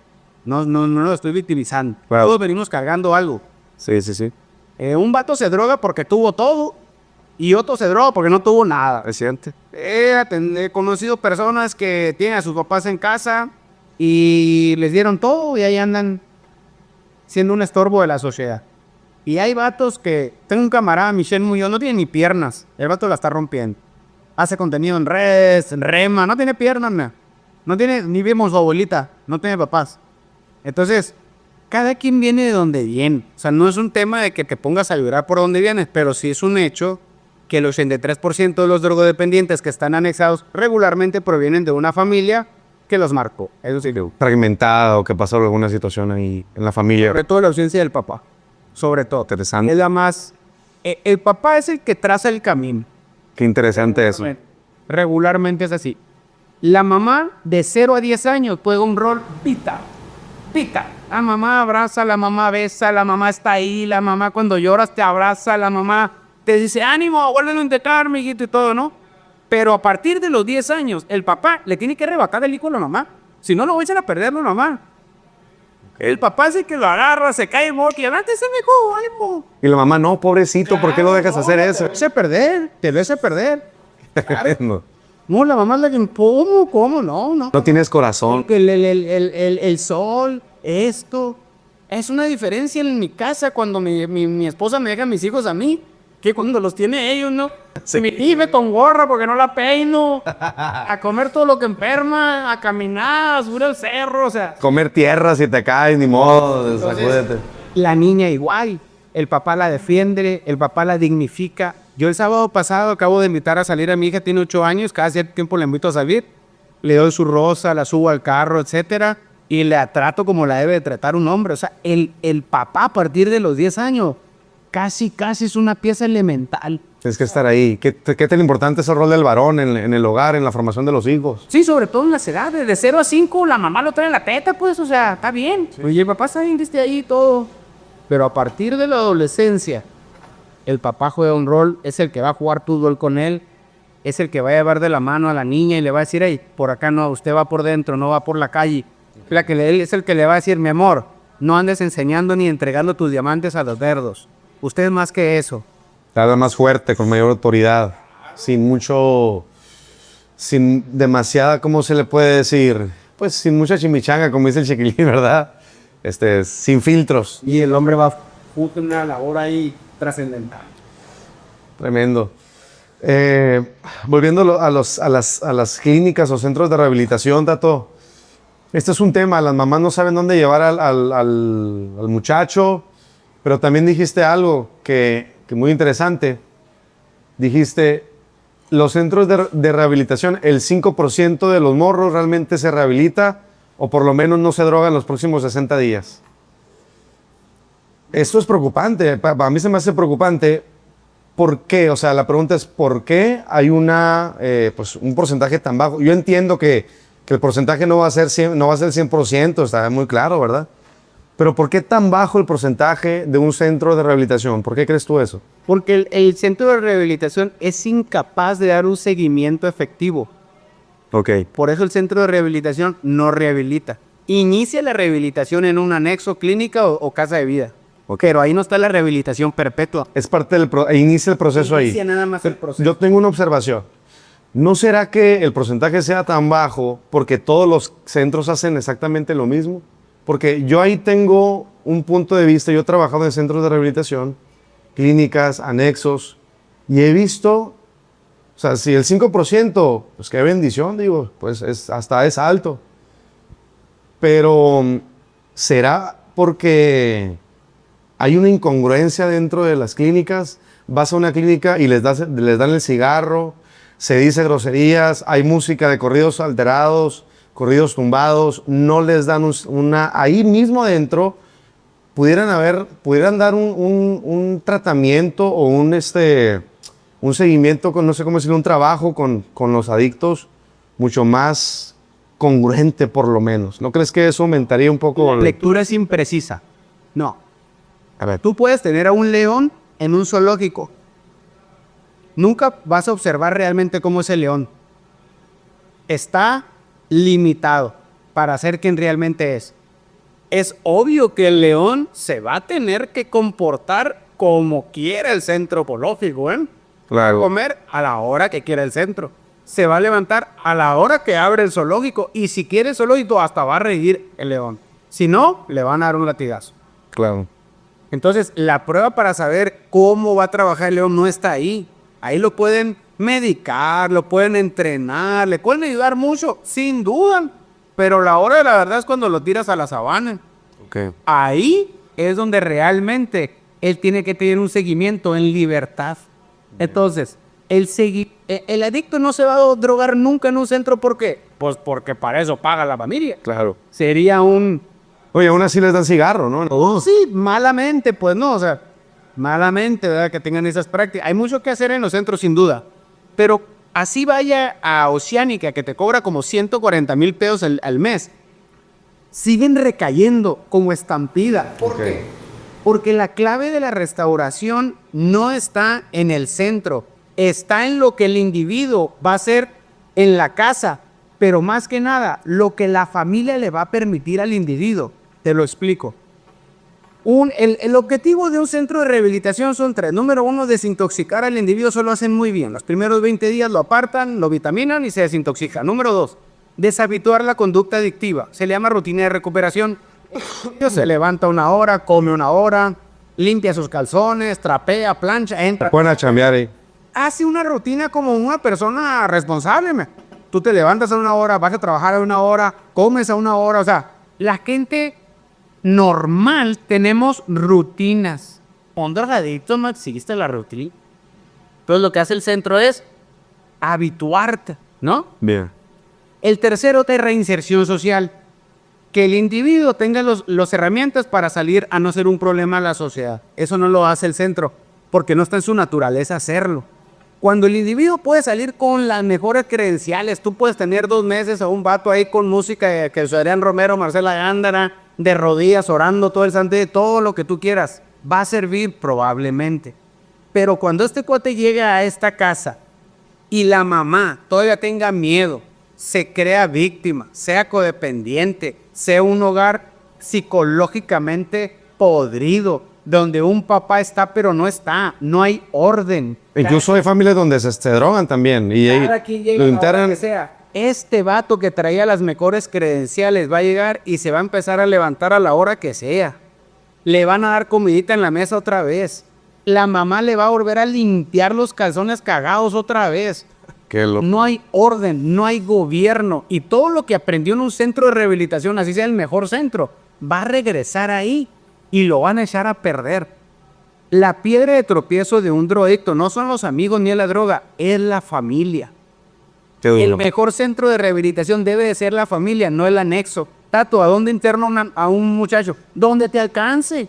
No lo estoy victimizando. Claro. Todos venimos cargando algo. Sí. Un vato se droga porque tuvo todo y otro se droga porque no tuvo nada. ¿Es cierto? He conocido personas que tienen a sus papás en casa y les dieron todo y ahí andan siendo un estorbo de la sociedad. Y hay vatos que... Tengo un camarada, Michelle Muñoz, no tiene ni piernas. El vato la está rompiendo. Hace contenido en redes, en rema, no tiene piernas, no tiene, ni vemos su abuelita, no tiene papás. Entonces, cada quien viene de donde viene. O sea, no es un tema de que te pongas a llorar por donde vienes, pero sí es un hecho que el 83% de los drogodependientes que están anexados regularmente provienen de una familia que los marcó. Eso sí, Fragmentada o que pasó alguna situación ahí en la familia. sobre todo la ausencia del papá. Sobre todo. Interesante. Es la más... el papá es el que traza el camino. Qué interesante eso. Regularmente es así. La mamá de 0 a 10 años juega un rol pica. La mamá abraza, la mamá besa, la mamá está ahí, la mamá cuando lloras te abraza, la mamá te dice, ánimo, vuélvelo a intentar, mijito y todo, ¿no? Pero a partir de los 10 años, el papá le tiene que arrebatar el hijo a la mamá. Si no, lo voy a echar a perder la mamá. El papá es el que lo agarra, se cae y adelante se mejor, ánimo. Y la mamá, no, pobrecito, ¿por qué lo dejas hacer eso? Te lo echa a perder. No, No, la mamá es la que... ¿Cómo? No. no tienes corazón. El sol, esto. Es una diferencia en mi casa cuando mi esposa me deja a mis hijos a mí, que cuando los tiene ellos, ¿no? Sí. Me vive con gorra porque no la peino, a comer todo lo que enferma, a caminar, a subir al cerro, o sea... Comer tierra si te caes, ni modo, sacúdete. La niña igual, el papá la defiende, el papá la dignifica. Yo el sábado pasado acabo de invitar a salir a mi hija, tiene 8 años, cada cierto tiempo la invito a salir, le doy su rosa, la subo al carro, etcétera, y la trato como la debe de tratar un hombre. O sea, el papá a partir de los 10 años casi es una pieza elemental. Tienes que estar ahí. ¿Qué tan importante es el rol del varón en el hogar, en la formación de los hijos? Sí, sobre todo en las edades, de 0 a 5, la mamá lo trae en la teta, pues, o sea, está bien. Sí. Oye, el papá está bien, desde ahí y todo. Pero a partir de la adolescencia, el papá juega un rol, es el que va a jugar fútbol con él, es el que va a llevar de la mano a la niña y le va a decir, hey, por acá no, usted va por dentro, no va por la calle. Él es el que le va a decir, mi amor, no andes enseñando ni entregando tus diamantes a los verdos. Usted es más que eso. Cada más fuerte, con mayor autoridad, sin demasiada, ¿cómo se le puede decir? Pues sin mucha chimichanga, como dice el Chiquilín, ¿verdad? Sin filtros. Y el hombre va a hacer una labor ahí trascendental. Tremendo. Volviendo a las clínicas o centros de rehabilitación, Tato, Este es un tema, las mamás no saben dónde llevar al muchacho, pero también dijiste algo que muy interesante. Dijiste, los centros de rehabilitación, el 5% de los morros realmente se rehabilita o por lo menos no se droga en los próximos 60 días. Esto es preocupante, para mí se me hace preocupante. ¿Por qué? O sea, la pregunta es, ¿por qué hay pues un porcentaje tan bajo? Yo entiendo que el porcentaje no va a ser 100%, está muy claro, ¿verdad? Pero ¿por qué tan bajo el porcentaje de un centro de rehabilitación? ¿Por qué crees tú eso? Porque el centro de rehabilitación es incapaz de dar un seguimiento efectivo. Ok. Por eso el centro de rehabilitación no rehabilita. Inicia la rehabilitación en un anexo, clínica o casa de vida. Okay. Pero ahí no está la rehabilitación perpetua. Es parte inicia el proceso ahí. Inicia nada más el proceso. Yo tengo una observación. ¿No será que el porcentaje sea tan bajo porque todos los centros hacen exactamente lo mismo? Porque yo ahí tengo un punto de vista. Yo he trabajado en centros de rehabilitación, clínicas, anexos, y he visto, o sea, si el 5%, pues qué bendición, digo, pues hasta es alto. Pero ¿será porque hay una incongruencia dentro de las clínicas? Vas a una clínica y les dan el cigarro, se dice groserías, hay música de corridos alterados, corridos tumbados, no les dan ahí mismo adentro pudieran dar un tratamiento o un seguimiento, no sé cómo decirlo, un trabajo con los adictos mucho más congruente por lo menos. ¿No crees que eso aumentaría un poco? La lectura es imprecisa. No. A ver. Tú puedes tener a un león en un zoológico. Nunca vas a observar realmente cómo es el león. Está limitado para ser quien realmente es. Es obvio que el león se va a tener que comportar como quiera el centro zoológico, ¿eh? Claro. Va a comer a la hora que quiera el centro. Se va a levantar a la hora que abre el zoológico. Y si quiere el zoológico, hasta va a reír el león. Si no, le van a dar un latigazo. Claro. Entonces, la prueba para saber cómo va a trabajar el león no está ahí. Ahí lo pueden medicar, lo pueden entrenar, le pueden ayudar mucho, sin duda. Pero la hora de la verdad es cuando lo tiras a la sabana. Okay. Ahí es donde realmente él tiene que tener un seguimiento en libertad. Entonces, el adicto no se va a drogar nunca en un centro. ¿Por qué? Pues porque para eso paga la familia. Claro. Sería un... Oye, aún así les dan cigarro, ¿no? Oh, sí, malamente, pues no, o sea, malamente, ¿verdad? Que tengan esas prácticas. Hay mucho que hacer en los centros, sin duda. Pero así vaya a Oceánica, que te cobra como 140,000 pesos al mes, siguen recayendo como estampida. ¿Por qué? Porque la clave de la restauración no está en el centro, está en lo que el individuo va a hacer en la casa, pero más que nada, lo que la familia le va a permitir al individuo. Te lo explico. El objetivo de un centro de rehabilitación son 3. Número 1, desintoxicar al individuo. Eso lo hacen muy bien. Los primeros 20 días lo apartan, lo vitaminan y se desintoxica. Número 2, deshabituar la conducta adictiva. Se le llama rutina de recuperación. Se levanta 1 hora, come 1 hora, limpia sus calzones, trapea, plancha, entra. Pueden a chambear ahí. Hace una rutina como una persona responsable. Tú te levantas a 1 hora, vas a trabajar a 1 hora, comes a 1 hora. O sea, la gente normal tenemos rutinas. Un drogadicto no existe la rutina. Entonces lo que hace el centro es habituarte, ¿no? Bien. El tercero de reinserción social. Que el individuo tenga las herramientas para salir a no ser un problema a la sociedad. Eso no lo hace el centro, porque no está en su naturaleza hacerlo. Cuando el individuo puede salir con las mejores credenciales, tú puedes tener 2 meses a un vato ahí con música que Adrián Romero, Marcela Gándara, de rodillas, orando todo el santo día, todo lo que tú quieras, va a servir probablemente. Pero cuando este cuate llega a esta casa y la mamá todavía tenga miedo, se crea víctima, sea codependiente, sea un hogar psicológicamente podrido, donde un papá está pero no está, no hay orden. Incluso hay familias donde se drogan también y Cada quien llega lo a la hora internan. que sea. Este vato que traía las mejores credenciales va a llegar y se va a empezar a levantar a la hora que sea. Le van a dar comidita en la mesa otra vez. La mamá le va a volver a limpiar los calzones cagados otra vez. No hay orden, no hay gobierno. Y todo lo que aprendió en un centro de rehabilitación, así sea el mejor centro, va a regresar ahí y lo van a echar a perder. La piedra de tropiezo de un drogadicto no son los amigos ni es la droga, es la familia. El mejor centro de rehabilitación debe de ser la familia, no el anexo. Tato, ¿a dónde interno a un muchacho? Donde te alcance.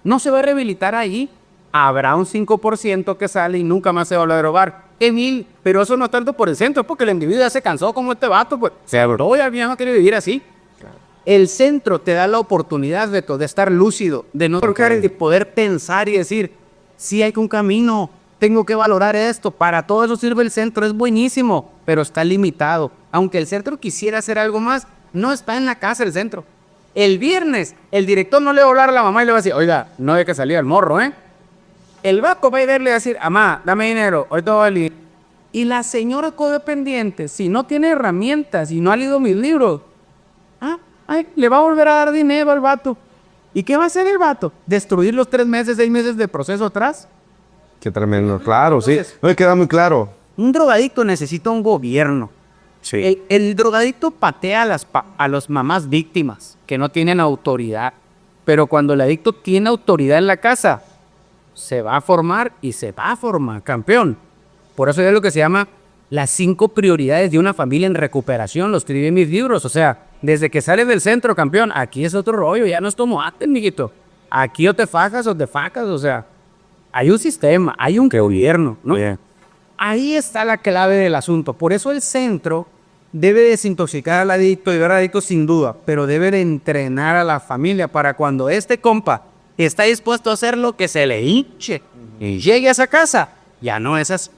No se va a rehabilitar ahí. Habrá un 5% que sale y nunca más se va a volver a drogar. Emil, pero eso no es tanto por el centro, es porque el individuo ya se cansó como este vato, pues se abrió, ya no quiere vivir así. Claro. El centro te da la oportunidad, Beto, de estar lúcido, de no de poder pensar y decir, sí hay un camino, tengo que valorar esto, para todo eso sirve el centro, es buenísimo, pero está limitado. Aunque el centro quisiera hacer algo más, no está en la casa el centro. El viernes, el director no le va a hablar a la mamá y le va a decir, oiga, no hay que salir al morro, ¿eh? El vaco va a verle y decir, mamá, dame dinero, hoy todo el... Y la señora codependiente, si no tiene herramientas y no ha leído mis libros, le va a volver a dar dinero al vato. ¿Y qué va a hacer el vato? ¿Destruir los 3 meses, 6 meses de proceso atrás? Qué tremendo, claro, entonces, sí. No me queda muy claro. Un drogadicto necesita un gobierno. Sí. El drogadicto patea a las mamás víctimas que no tienen autoridad. Pero cuando el adicto tiene autoridad en la casa, se va a formar y se va a formar, campeón. Por eso es lo que se llama las 5 prioridades de una familia en recuperación. Lo escribí en mis libros. O sea, desde que sales del centro, campeón, aquí es otro rollo. Ya no es como antes, mijito. Aquí o te fajas o te facas. O sea, hay un sistema, hay un gobierno, ¿no? Yeah. Ahí está la clave del asunto. Por eso el centro debe desintoxicar al adicto y ver al adicto sin duda, pero debe de entrenar a la familia para cuando este compa está dispuesto a hacer lo que se le hinche y llegue a esa casa, ya no es así.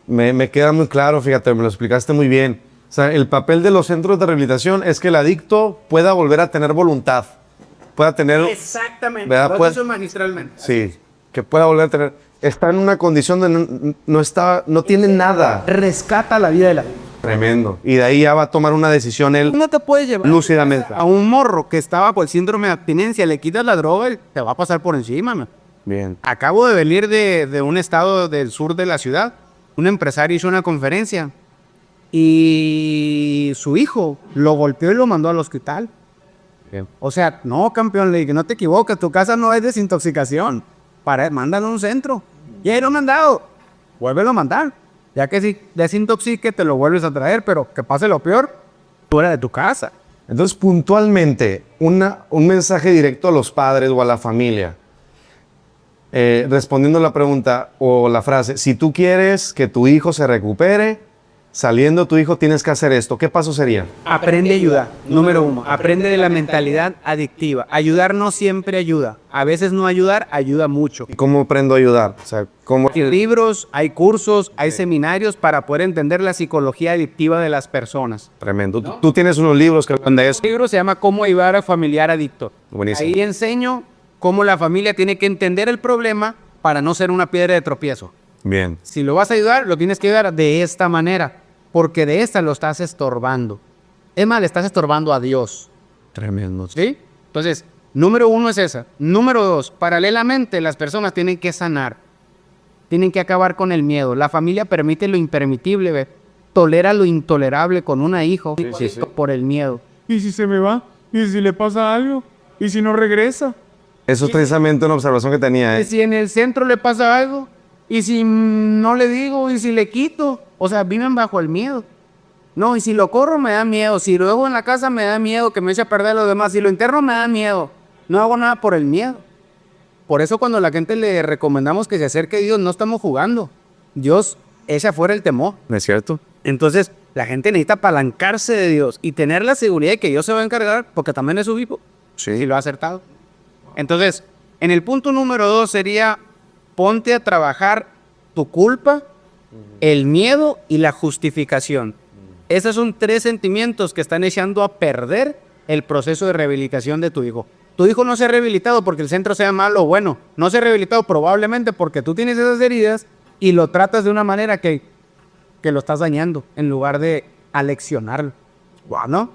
Me queda muy claro, fíjate, me lo explicaste muy bien. O sea, el papel de los centros de rehabilitación es que el adicto pueda volver a tener voluntad, pueda tener... Exactamente, lo hizo magistralmente. Sí, que pueda volver a tener... Está en una condición de no tiene nada. Rescata la vida de la vida. Tremendo. Y de ahí ya va a tomar una decisión él. No te puedes llevar lúcidamente a un morro que estaba por el síndrome de abstinencia, le quitas la droga y te va a pasar por encima, man. Bien. Acabo de venir de un estado del sur de la ciudad. Un empresario hizo una conferencia y su hijo lo golpeó y lo mandó al hospital. Bien. O sea, no, campeón, le dije, no te equivoques, tu casa no es desintoxicación. Mándalo a un centro. Y ahí lo han mandado. Vuélvelo a mandar. Ya que si desintoxique, te lo vuelves a traer, pero que pase lo peor fuera de tu casa. Entonces, puntualmente, un mensaje directo a los padres o a la familia. Respondiendo a la pregunta o la frase, si tú quieres que tu hijo se recupere, saliendo tu hijo tienes que hacer esto. ¿Qué paso sería? Aprende a ayudar, número 1. Aprende de la mentalidad adictiva. Ayudar no siempre ayuda. A veces no ayudar ayuda mucho. ¿Y cómo aprendo a ayudar? O sea, ¿cómo? Hay libros, hay cursos, hay seminarios para poder entender la psicología adictiva de las personas. Tremendo. ¿No? Tú tienes unos libros que hablan de eso. El libro se llama Cómo ayudar a familiar adicto. Buenísimo. Ahí enseño cómo la familia tiene que entender el problema para no ser una piedra de tropiezo. Bien. Si lo vas a ayudar, lo tienes que ayudar de esta manera, porque de esta lo estás estorbando. Es más, le estás estorbando a Dios. Tremendo. ¿Sí? Entonces, número 1 es esa. Número 2, paralelamente las personas tienen que sanar. Tienen que acabar con el miedo. La familia permite lo impermitible, ¿ve? Tolera lo intolerable con una hijo por el miedo. ¿Y si se me va? ¿Y si le pasa algo? ¿Y si no regresa? Eso es precisamente una observación que tenía. ¿Y si en el centro le pasa algo? ¿Y si no le digo? ¿Y si le quito? O sea, viven bajo el miedo. No, y si lo corro me da miedo. Si lo dejo en la casa me da miedo que me eche a perder lo demás. Si lo interno me da miedo. No hago nada por el miedo. Por eso cuando a la gente le recomendamos que se acerque a Dios, no estamos jugando. Dios echa fuera el temor. ¿No es cierto? Entonces, la gente necesita apalancarse de Dios y tener la seguridad de que Dios se va a encargar porque también es su hijo. Sí. Si lo ha acertado. Entonces, en el punto número 2 sería, ponte a trabajar tu culpa, el miedo y la justificación. Esos son 3 sentimientos que están echando a perder el proceso de rehabilitación de tu hijo. Tu hijo no se ha rehabilitado porque el centro sea malo o bueno. No se ha rehabilitado probablemente porque tú tienes esas heridas y lo tratas de una manera que lo estás dañando en lugar de aleccionarlo. ¿No?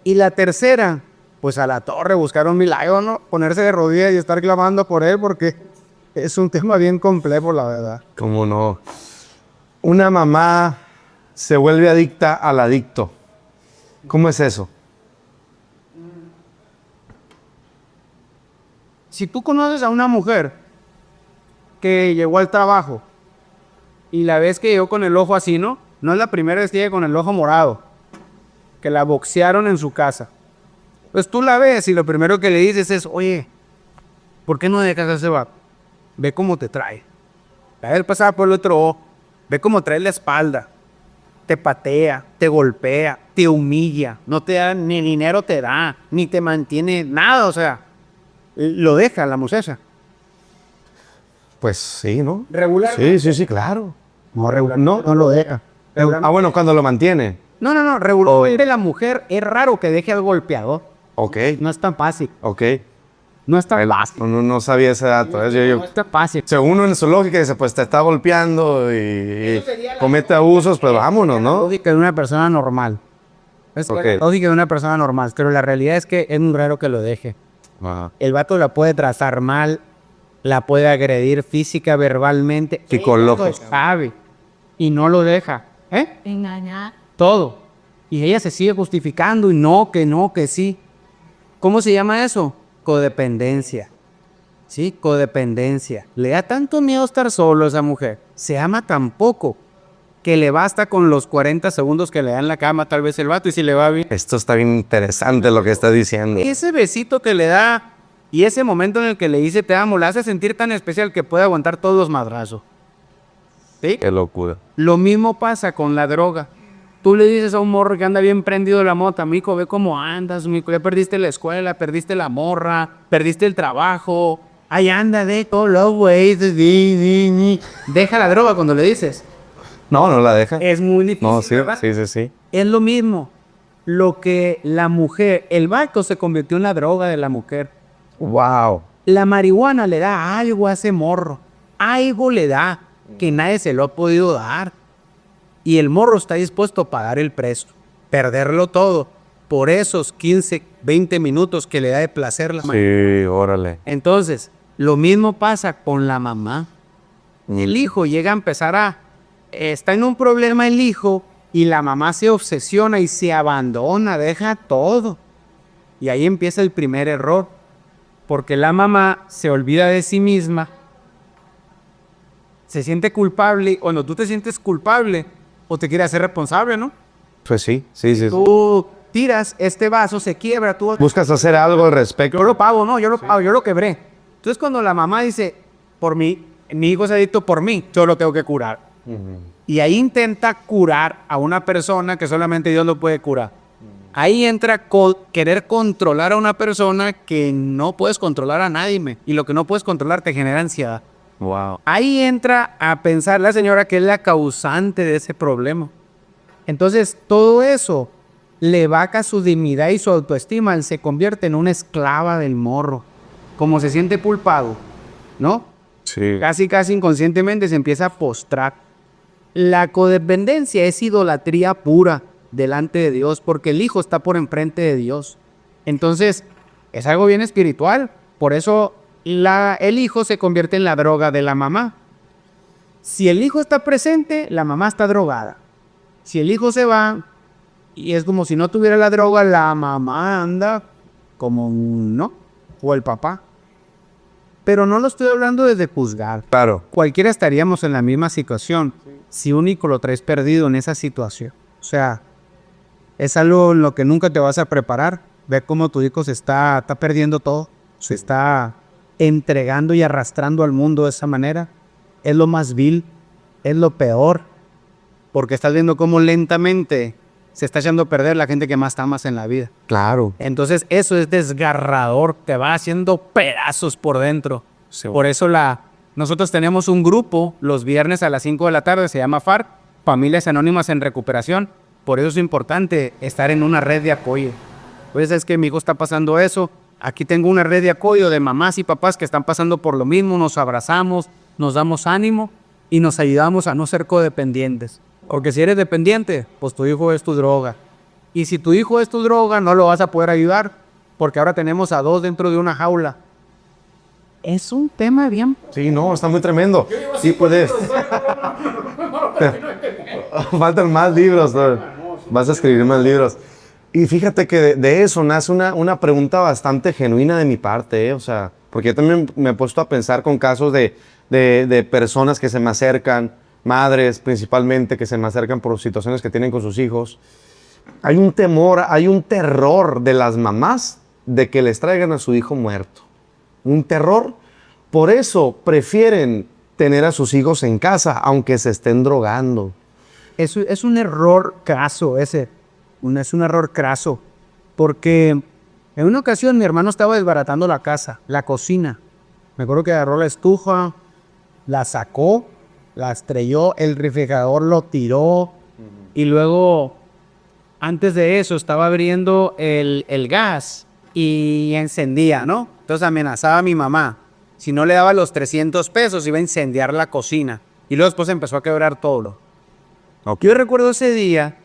Y la tercera, pues a la torre, buscar un milagro, ¿no? Ponerse de rodillas y estar clamando por él porque es un tema bien complejo, la verdad. ¿Cómo no? una mamá se vuelve adicta al adicto. ¿Cómo es eso? Si tú conoces a una mujer que llegó al trabajo y la ves que llegó con el ojo así, ¿no? No es la primera vez que llega con el ojo morado, que la boxearon en su casa. Pues tú la ves y lo primero que le dices es, oye, ¿por qué no dejas a ese vato? Ve cómo te trae. La vez pasada por el otro ojo, ve cómo trae la espalda. Te patea, te golpea, te humilla, no te da, ni dinero te da, ni te mantiene nada, o sea, lo deja la muchacha. Pues sí, ¿no? Regular. Sí, claro. No, regular. No lo deja. Ah, bueno, cuando lo mantiene. No, regularmente la mujer es raro que deje al golpeador. Ok, No es tan fácil. ok. No es tan fácil. No sabía ese dato. No es tan fácil. Según uno en su lógica dice, pues te está golpeando y comete abusos, pues vámonos, La ¿no? lógica de una persona normal. Es Ok. la lógica de una persona normal. Pero la realidad es que es muy raro que lo deje. Ajá. El vato la puede tratar mal, la puede agredir física, verbalmente. Psicológica. Ella lo sabe y no lo deja. Engañar. Todo. Y ella se sigue justificando y no, que sí. ¿Cómo se llama eso? Codependencia. Sí, codependencia. Le da tanto miedo estar solo a esa mujer. Se ama tan poco que le basta con los 40 segundos que le da en la cama tal vez el vato y si le va bien. Esto está bien interesante lo que está diciendo. Ese besito que le da y ese momento en el que le dice te amo, la hace sentir tan especial que puede aguantar todos los madrazos. ¿Sí? Qué locura. Lo mismo pasa con la droga. Tú le dices a un morro que anda bien prendido de la mota, mico, ve cómo andas, mico, ya perdiste la escuela, perdiste la morra, perdiste el trabajo. Ahí anda, de todos los güeyes. Deja la droga cuando le dices. No la deja. Es muy difícil, No, sí, ¿verdad? sí. Es lo mismo. Lo que la mujer, el vato se convirtió en la droga de la mujer. Wow. La marihuana le da algo a ese morro. Algo le da que nadie se lo ha podido dar. Y el morro está dispuesto a pagar el precio, perderlo todo, por esos 15, 20 minutos que le da de placer la mamá. Sí, órale. Entonces, lo mismo pasa con la mamá. El hijo llega a empezar está en un problema el hijo y la mamá se obsesiona y se abandona, deja todo. Y ahí empieza el primer error, porque la mamá se olvida de sí misma, se siente culpable, cuando tú te sientes culpable, o te quieres hacer responsable, ¿no? Pues sí. Tú tiras este vaso, se quiebra, tú... Buscas hacer algo al respecto. Yo lo pago, no, yo lo pago, yo lo quebré. Entonces cuando la mamá dice, por mí, mi hijo es adicto por mí, yo lo tengo que curar. Y ahí intenta curar a una persona que solamente Dios lo puede curar. Ahí entra querer controlar a una persona que no puedes controlar a nadie, y lo que no puedes controlar te genera ansiedad. Wow. Ahí entra a pensar la señora que es la causante de ese problema. Entonces, todo eso le vaca su dignidad y su autoestima. Él se convierte en una esclava del morro. Como se siente culpado, ¿no? Sí. Casi inconscientemente se empieza a postrar. La codependencia es idolatría pura delante de Dios, porque el hijo está por enfrente de Dios. Entonces, es algo bien espiritual. Por eso el hijo se convierte en la droga de la mamá. Si el hijo está presente, la mamá está drogada. Si el hijo se va, y es como si no tuviera la droga, la mamá anda como no, o el papá. Pero no lo estoy hablando desde juzgar. Claro. Cualquiera estaríamos en la misma situación si un hijo lo traes perdido en esa situación. O sea, es algo en lo que nunca te vas a preparar. Ver cómo tu hijo se está perdiendo todo, se está entregando y arrastrando al mundo de esa manera. Es lo más vil, es lo peor, porque estás viendo cómo lentamente se está echando a perder la gente que más amas en la vida. Claro. Entonces eso es desgarrador, te va haciendo pedazos por dentro. Sí. Por eso nosotros tenemos un grupo los viernes a las 5 de la tarde, se llama FARC, Familias Anónimas en Recuperación. Por eso es importante estar en una red de apoyo. Pues es que mi hijo está pasando eso. Aquí tengo una red de apoyo de mamás y papás que están pasando por lo mismo. Nos abrazamos, nos damos ánimo y nos ayudamos a no ser codependientes. Porque si eres dependiente, pues tu hijo es tu droga. Y si tu hijo es tu droga, no lo vas a poder ayudar. Porque ahora tenemos a dos dentro de una jaula. es un tema bien... Sí, no, está muy tremendo. Sí, puedes. Faltan más libros, ¿no? Vas a escribir más libros. Y fíjate que de eso nace una pregunta bastante genuina de mi parte, ¿eh? O sea, porque yo también me he puesto a pensar con casos de personas que se me acercan, madres principalmente, que se me acercan por situaciones que tienen con sus hijos. Hay un temor, hay un terror de las mamás de que les traigan a su hijo muerto. Un terror. Por eso prefieren tener a sus hijos en casa, aunque se estén drogando. Es un error craso ese. Es un error craso. Porque en una ocasión mi hermano estaba desbaratando la casa, la cocina. Me acuerdo que agarró la estufa, la sacó, la estrelló, el refrigerador lo tiró. Y luego, antes de eso, estaba abriendo el gas y encendía, ¿no? Entonces amenazaba a mi mamá. Si no le daba los 300 pesos, iba a incendiar la cocina. Y luego después empezó a quebrar todo. Okay. Yo recuerdo ese día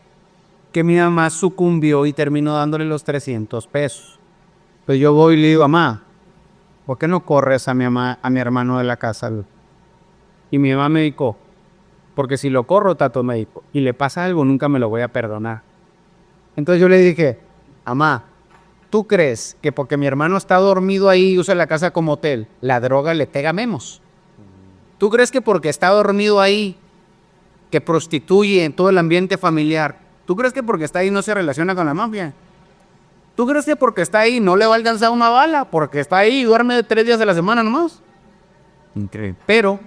que mi mamá sucumbió y terminó dándole los 300 pesos. Pues yo voy y le digo, mamá, ¿por qué no corres a mi hermano de la casa? Y mi mamá me dijo, porque si lo corro, Tato, me dijo, y le pasa algo, nunca me lo voy a perdonar. Entonces yo le dije, mamá, ¿tú crees que porque mi hermano está dormido ahí y usa la casa como hotel, la droga le pega menos? ¿Tú crees que porque está dormido ahí, que prostituye en todo el ambiente familiar, ¿tú crees que porque está ahí no se relaciona con la mafia? ¿Tú crees que porque está ahí no le va a alcanzar una bala? Porque está ahí y duerme 3 días de la semana nomás. Increíble. Pero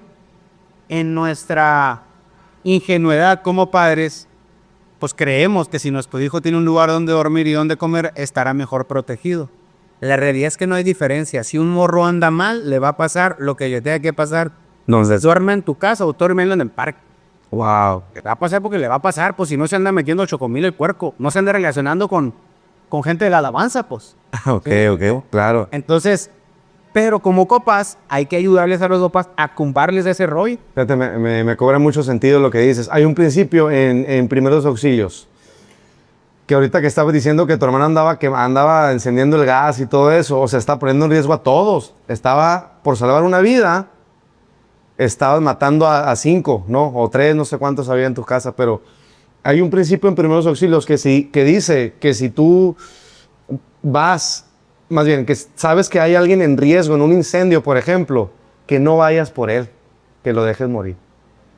en nuestra ingenuidad como padres, pues creemos que si nuestro hijo tiene un lugar donde dormir y donde comer, estará mejor protegido. La realidad es que no hay diferencia. Si un morro anda mal, le va a pasar lo que le tenga que pasar. Entonces, duerme en tu casa o duerme en el parque. Wow. Le va a pasar porque le va a pasar, pues si no se anda metiendo chocomil el puerco, no se anda relacionando con gente de la alabanza, pues. Ok, claro. Entonces, pero como copas, hay que ayudarles a los copas a cumbarles ese rollo. Fíjate, me cobra mucho sentido lo que dices. Hay un principio en primeros auxilios, que ahorita que estabas diciendo que tu hermana andaba encendiendo el gas y todo eso, o sea, está poniendo en riesgo a todos. Estaba, por salvar una vida, estabas matando a 5, ¿no? O 3, no sé cuántos había en tu casa, pero hay un principio en primeros auxilios que dice que si tú vas, más bien, que sabes que hay alguien en riesgo, en un incendio, por ejemplo, que no vayas por él, que lo dejes morir.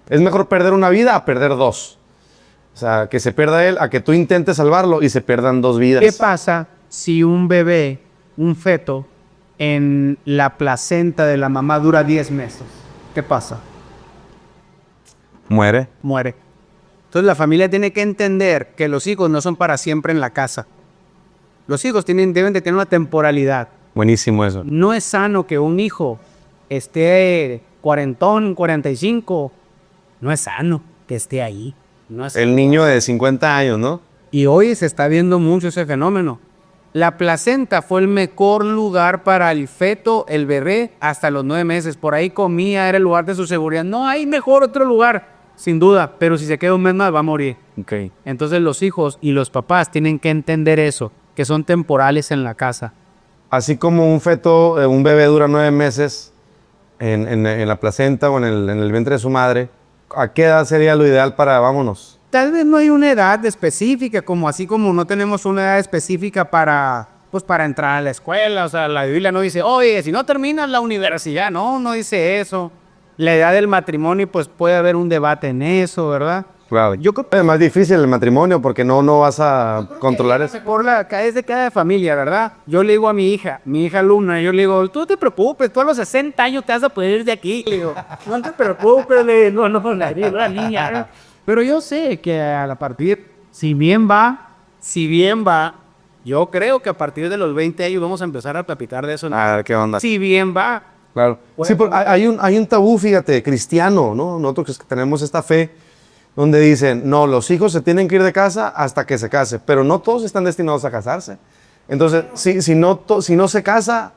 Es mejor perder una vida a perder 2. O sea, que se pierda él, a que tú intentes salvarlo y se pierdan 2 vidas. ¿Qué pasa si un bebé, un feto, en la placenta de la mamá dura 10 meses? ¿Qué pasa? Muere. Muere. Entonces la familia tiene que entender que los hijos no son para siempre en la casa. Los hijos deben de tener una temporalidad. Buenísimo eso. No es sano que un hijo esté 40, 45. No es sano que esté ahí. No es el niño de 50 años, ¿no? Y hoy se está viendo mucho ese fenómeno. La placenta fue el mejor lugar para el feto, el bebé, hasta los 9 meses. Por ahí comía, era el lugar de su seguridad. No hay mejor otro lugar, sin duda. Pero si se queda un mes más, va a morir. Okay. Entonces los hijos y los papás tienen que entender eso, que son temporales en la casa. Así como un feto, un bebé dura 9 meses en la placenta o en el vientre de su madre, ¿a qué edad sería lo ideal para vámonos? Tal vez no hay una edad específica, así como no tenemos una edad específica para entrar a la escuela. O sea, la Biblia no dice, oye, si no terminas la universidad, no dice eso. La edad del matrimonio, pues puede haber un debate en eso, ¿verdad? Claro. Yo creo que es más difícil el matrimonio porque no vas a controlar eso. Es de cada familia, ¿verdad? Yo le digo a mi hija Luna, yo le digo, tú no te preocupes, tú a los 60 años te vas a poder ir de aquí. Le digo, no te preocupes, la niña. Pero yo sé que a partir, si bien va, yo creo que a partir de los 20 años vamos a empezar a platicar de eso. ¿Qué onda? Si bien va. Claro. Sí, hay un tabú, fíjate, cristiano, ¿no? Nosotros que tenemos esta fe, donde dicen, no, los hijos se tienen que ir de casa hasta que se case, pero no todos están destinados a casarse. Entonces, si no se casa,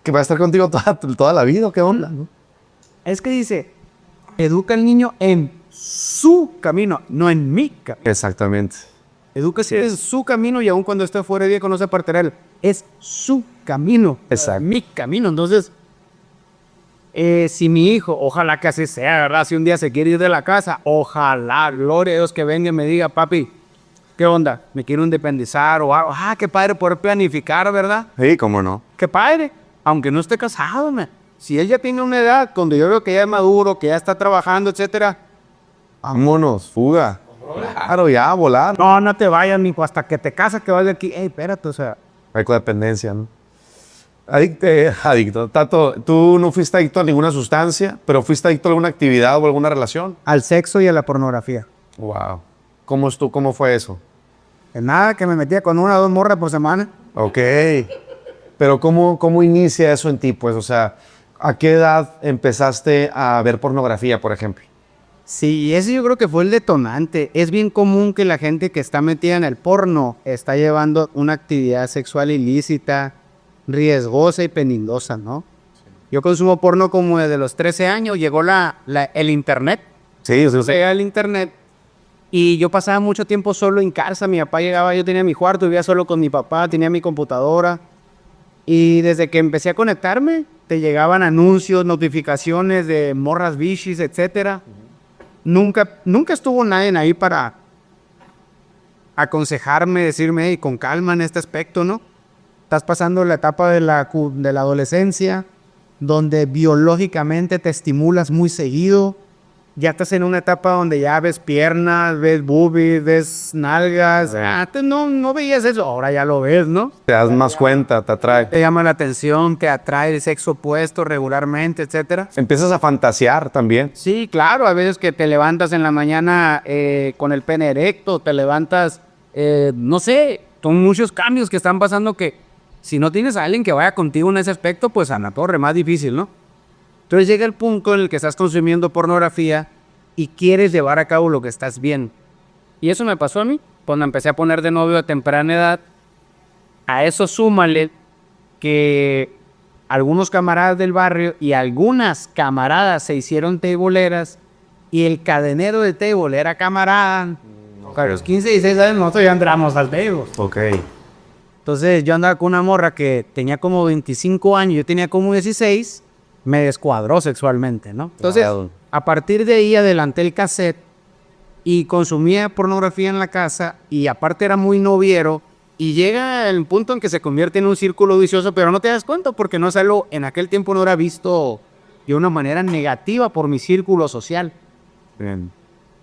que va a estar contigo toda la vida, ¿qué onda? ¿No? Es que dice, educa al niño en su camino, no en mi camino. Exactamente. Edúquese en su camino y aun cuando esté fuera de día no se apartará él. Es su camino, exacto. Mi camino. Entonces, Si mi hijo, ojalá que así sea, ¿verdad? Si un día se quiere ir de la casa, ojalá, gloria a Dios, que venga y me diga, papi, ¿qué onda? Me quiero independizar o algo. Ah, qué padre poder planificar, ¿verdad? Sí, cómo no. Qué padre, aunque no esté casado, man. Si él ya tiene una edad donde yo veo que ya es maduro, que ya está trabajando, etcétera. Vámonos, fuga. Claro, ya, volar. No, no te vayas, mijo, hasta que te casas que vas de aquí. Ey, espérate, o sea. Hay codependencia, ¿no? Adicto. Tato, tú no fuiste adicto a ninguna sustancia, pero fuiste adicto a alguna actividad o alguna relación. Al sexo y a la pornografía. Wow. ¿Cómo fue eso? En nada, que me metía con 1 o 2 morras por semana. Ok. Pero ¿cómo inicia eso en ti? Pues, o sea, ¿a qué edad empezaste a ver pornografía, por ejemplo? Sí, ese yo creo que fue el detonante. Es bien común que la gente que está metida en el porno está llevando una actividad sexual ilícita, riesgosa y peligrosa, ¿no? Sí. Yo consumo porno como desde los 13 años, llegó el internet. Sí, sí, sí. Llega el internet y yo pasaba mucho tiempo solo en casa. Mi papá llegaba, yo tenía mi cuarto, vivía solo con mi papá, tenía mi computadora. Y desde que empecé a conectarme, te llegaban anuncios, notificaciones de morras bichis, etcétera. Nunca estuvo nadie ahí para aconsejarme, decirme, hey, con calma en este aspecto, ¿no? Estás pasando la etapa de la adolescencia, donde biológicamente te estimulas muy seguido. Ya estás en una etapa donde ya ves piernas, ves boobies, ves nalgas. Antes no veías eso, ahora ya lo ves, ¿no? Te das más cuenta, te atrae. Te llama la atención, te atrae el sexo opuesto regularmente, etcétera. Empiezas a fantasear también. Sí, claro, a veces que te levantas en la mañana con el pene erecto, te levantas, no sé, son muchos cambios que están pasando que si no tienes a alguien que vaya contigo en ese aspecto, pues a la torre, más difícil, ¿no? Entonces llega el punto en el que estás consumiendo pornografía y quieres llevar a cabo lo que estás viendo. Y eso me pasó a mí, cuando empecé a poner de novio a temprana edad. A eso súmale que algunos camaradas del barrio y algunas camaradas se hicieron teiboleras y el cadenero de table era camarada. A los 15, 16 años nosotros ya entramos al table. Ok. Entonces yo andaba con una morra que tenía como 25 años, yo tenía como 16, me descuadró sexualmente, ¿no? Entonces, a partir de ahí adelanté el cassette y consumía pornografía en la casa y aparte era muy noviero y llega el punto en que se convierte en un círculo vicioso, pero no te das cuenta porque no es algo, en aquel tiempo no era visto de una manera negativa por mi círculo social. Bien.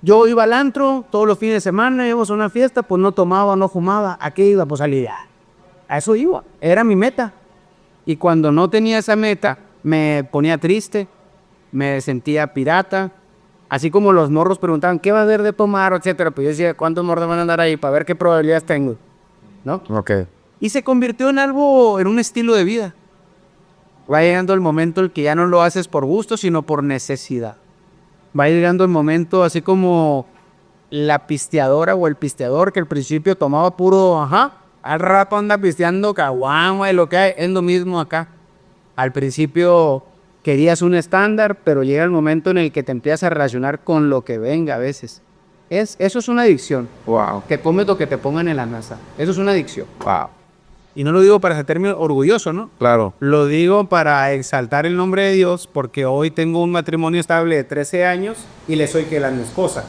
Yo iba al antro todos los fines de semana, íbamos a una fiesta, pues no tomaba, no fumaba, ¿a qué iba? Pues a lidiar. A eso iba, era mi meta. Y cuando no tenía esa meta, me ponía triste, me sentía pirata. Así como los morros preguntaban, ¿qué va a haber de tomar, etcétera? Pues yo decía, ¿cuántos morros van a andar ahí para ver qué probabilidades tengo? ¿No? Ok. Y se convirtió en algo, en un estilo de vida. Va llegando el momento en que ya no lo haces por gusto, sino por necesidad. Va llegando el momento así como la pisteadora o el pisteador que al principio tomaba puro, al rato anda pisteando caguama y lo que hay, es lo mismo acá. Al principio querías un estándar, pero llega el momento en el que te empiezas a relacionar con lo que venga a veces. Eso es una adicción. Wow. Que comes lo que te pongan en la NASA. Eso es una adicción. Wow. Y no lo digo para sentirme orgulloso, ¿no? Claro. Lo digo para exaltar el nombre de Dios, porque hoy tengo un matrimonio estable de 13 años y le soy fiel a mi esposa.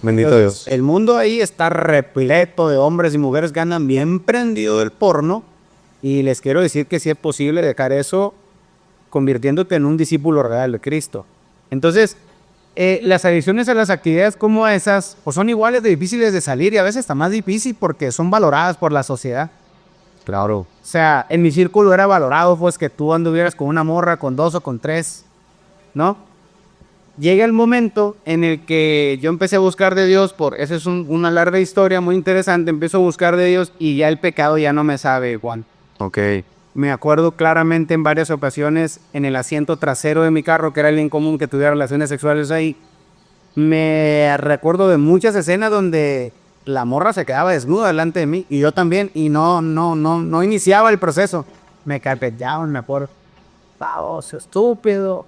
Bendito Entonces, Dios. el mundo ahí está repleto de hombres y mujeres que andan bien prendidos del porno. Y les quiero decir que sí es posible dejar eso convirtiéndote en un discípulo real de Cristo. Entonces, las adicciones a las actividades como esas pues son iguales de difíciles de salir y a veces está más difícil porque son valoradas por la sociedad. Claro. O sea, en mi círculo era valorado pues que tú anduvieras con una morra, con 2 o con 3, ¿no? Llega el momento en el que yo empecé a buscar de Dios, esa es una larga historia muy interesante, empiezo a buscar de Dios y ya el pecado ya no me sabe igual. Ok. Me acuerdo claramente en varias ocasiones en el asiento trasero de mi carro, que era bien común que tuviera relaciones sexuales ahí. Me recuerdo de muchas escenas donde la morra se quedaba desnuda delante de mí y yo también, y no iniciaba el proceso. Me carpeteaban, me acuerdo. Baboso, estúpido.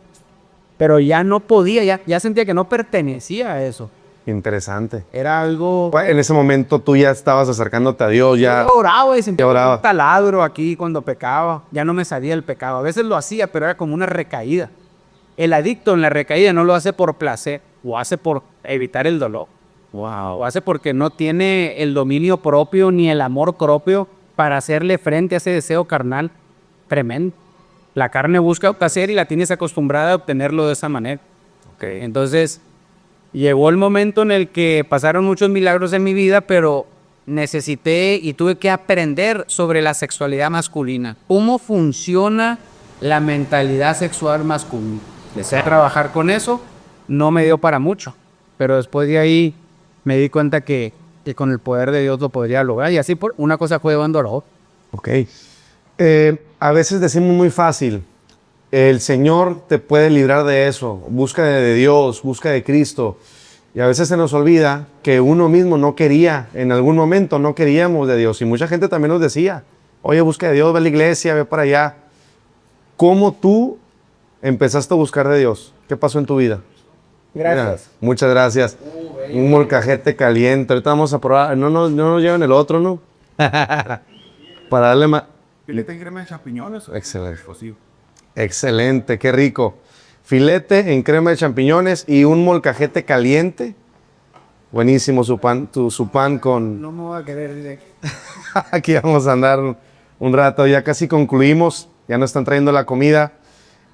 Pero ya no podía, ya sentía que no pertenecía a eso. Interesante. Era algo... En ese momento tú ya estabas acercándote a Dios, ya. Yo oraba y sentía oraba. un taladro aquí cuando pecaba. Ya no me salía el pecado. A veces lo hacía, pero era como una recaída. El adicto en la recaída no lo hace por placer, o hace por evitar el dolor. Wow. O hace porque no tiene el dominio propio ni el amor propio para hacerle frente a ese deseo carnal tremendo. La carne busca placer y la tienes acostumbrada a obtenerlo de esa manera. Okay. Entonces, llegó el momento en el que pasaron muchos milagros en mi vida, pero necesité y tuve que aprender sobre la sexualidad masculina. ¿Cómo funciona la mentalidad sexual masculina? Deseé trabajar con eso, no me dio para mucho, pero después de ahí me di cuenta que con el poder de Dios lo podría lograr, y así por una cosa fue llevando a la otra. Ok. A veces decimos muy fácil, el Señor te puede librar de eso, busca de Dios, busca de Cristo. Y a veces se nos olvida que uno mismo no quería, en algún momento no queríamos de Dios. Y mucha gente también nos decía, oye, busca de Dios, ve a la iglesia, ve para allá. ¿Cómo tú empezaste a buscar de Dios? ¿Qué pasó en tu vida? Gracias. Mira, muchas gracias. Un molcajete caliente. Ahorita vamos a probar. No nos lleven el otro, ¿no? Para darle más. ¿Filete en crema de champiñones? Excelente. Sí. Excelente, qué rico. Filete en crema de champiñones y un molcajete caliente. Buenísimo su pan con... No me voy a querer. Aquí vamos a andar un rato. Ya casi concluimos. Ya nos están trayendo la comida.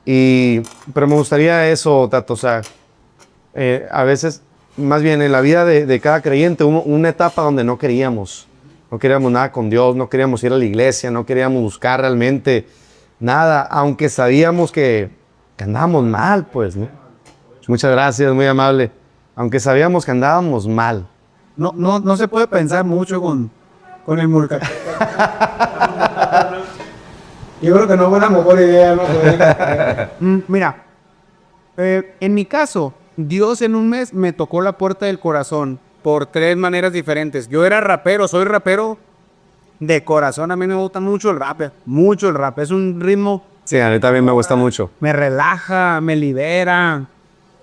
Pero me gustaría eso, Tato. O sea, a veces, más bien en la vida de cada creyente, una etapa donde no queríamos nada con Dios, no queríamos ir a la iglesia, no queríamos buscar realmente nada, aunque sabíamos que andábamos mal, pues, ¿no? Muchas gracias, muy amable. Aunque sabíamos que andábamos mal. No se puede pensar mucho con el molcajete. Yo creo que no fue la mejor idea. ¿No? Mira, en mi caso, Dios en un mes me tocó la puerta del corazón por 3 maneras diferentes. Yo era rapero, soy rapero de corazón. A mí me gusta mucho el rap. Mucho el rap. Es un ritmo. Sí, a mí también me gusta mucho. Me relaja, me libera.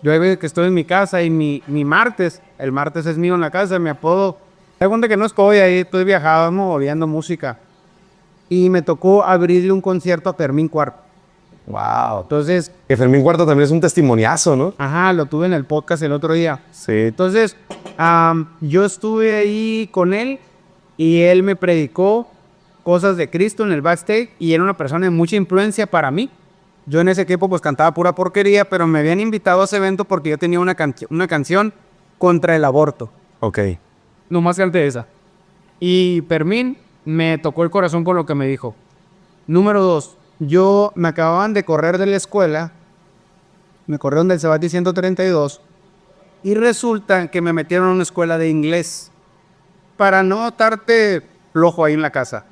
Yo hay veces que estoy en mi casa y mi martes, el martes es mío en la casa, mi apodo. Te cuenta que no estoy ahí, estoy viajando, oyendo música. Y me tocó abrirle un concierto a Fermín Cuarto. Wow. Entonces, Que Fermín Cuarto también es un testimoniazo, ¿no? ajá, lo tuve en el podcast el otro día. Sí. Entonces, yo estuve ahí con él y él me predicó cosas de Cristo en el backstage y era una persona de mucha influencia para mí. Yo en ese equipo pues cantaba pura porquería, pero me habían invitado a ese evento porque yo tenía una canción contra el aborto. Ok. Nomás canté esa. Y Fermín me tocó el corazón con lo que me dijo. Número 2, yo me acababan de correr de la escuela, me corrieron del Sabati 132 y resulta que me metieron a una escuela de inglés para no estarte flojo ahí en la casa.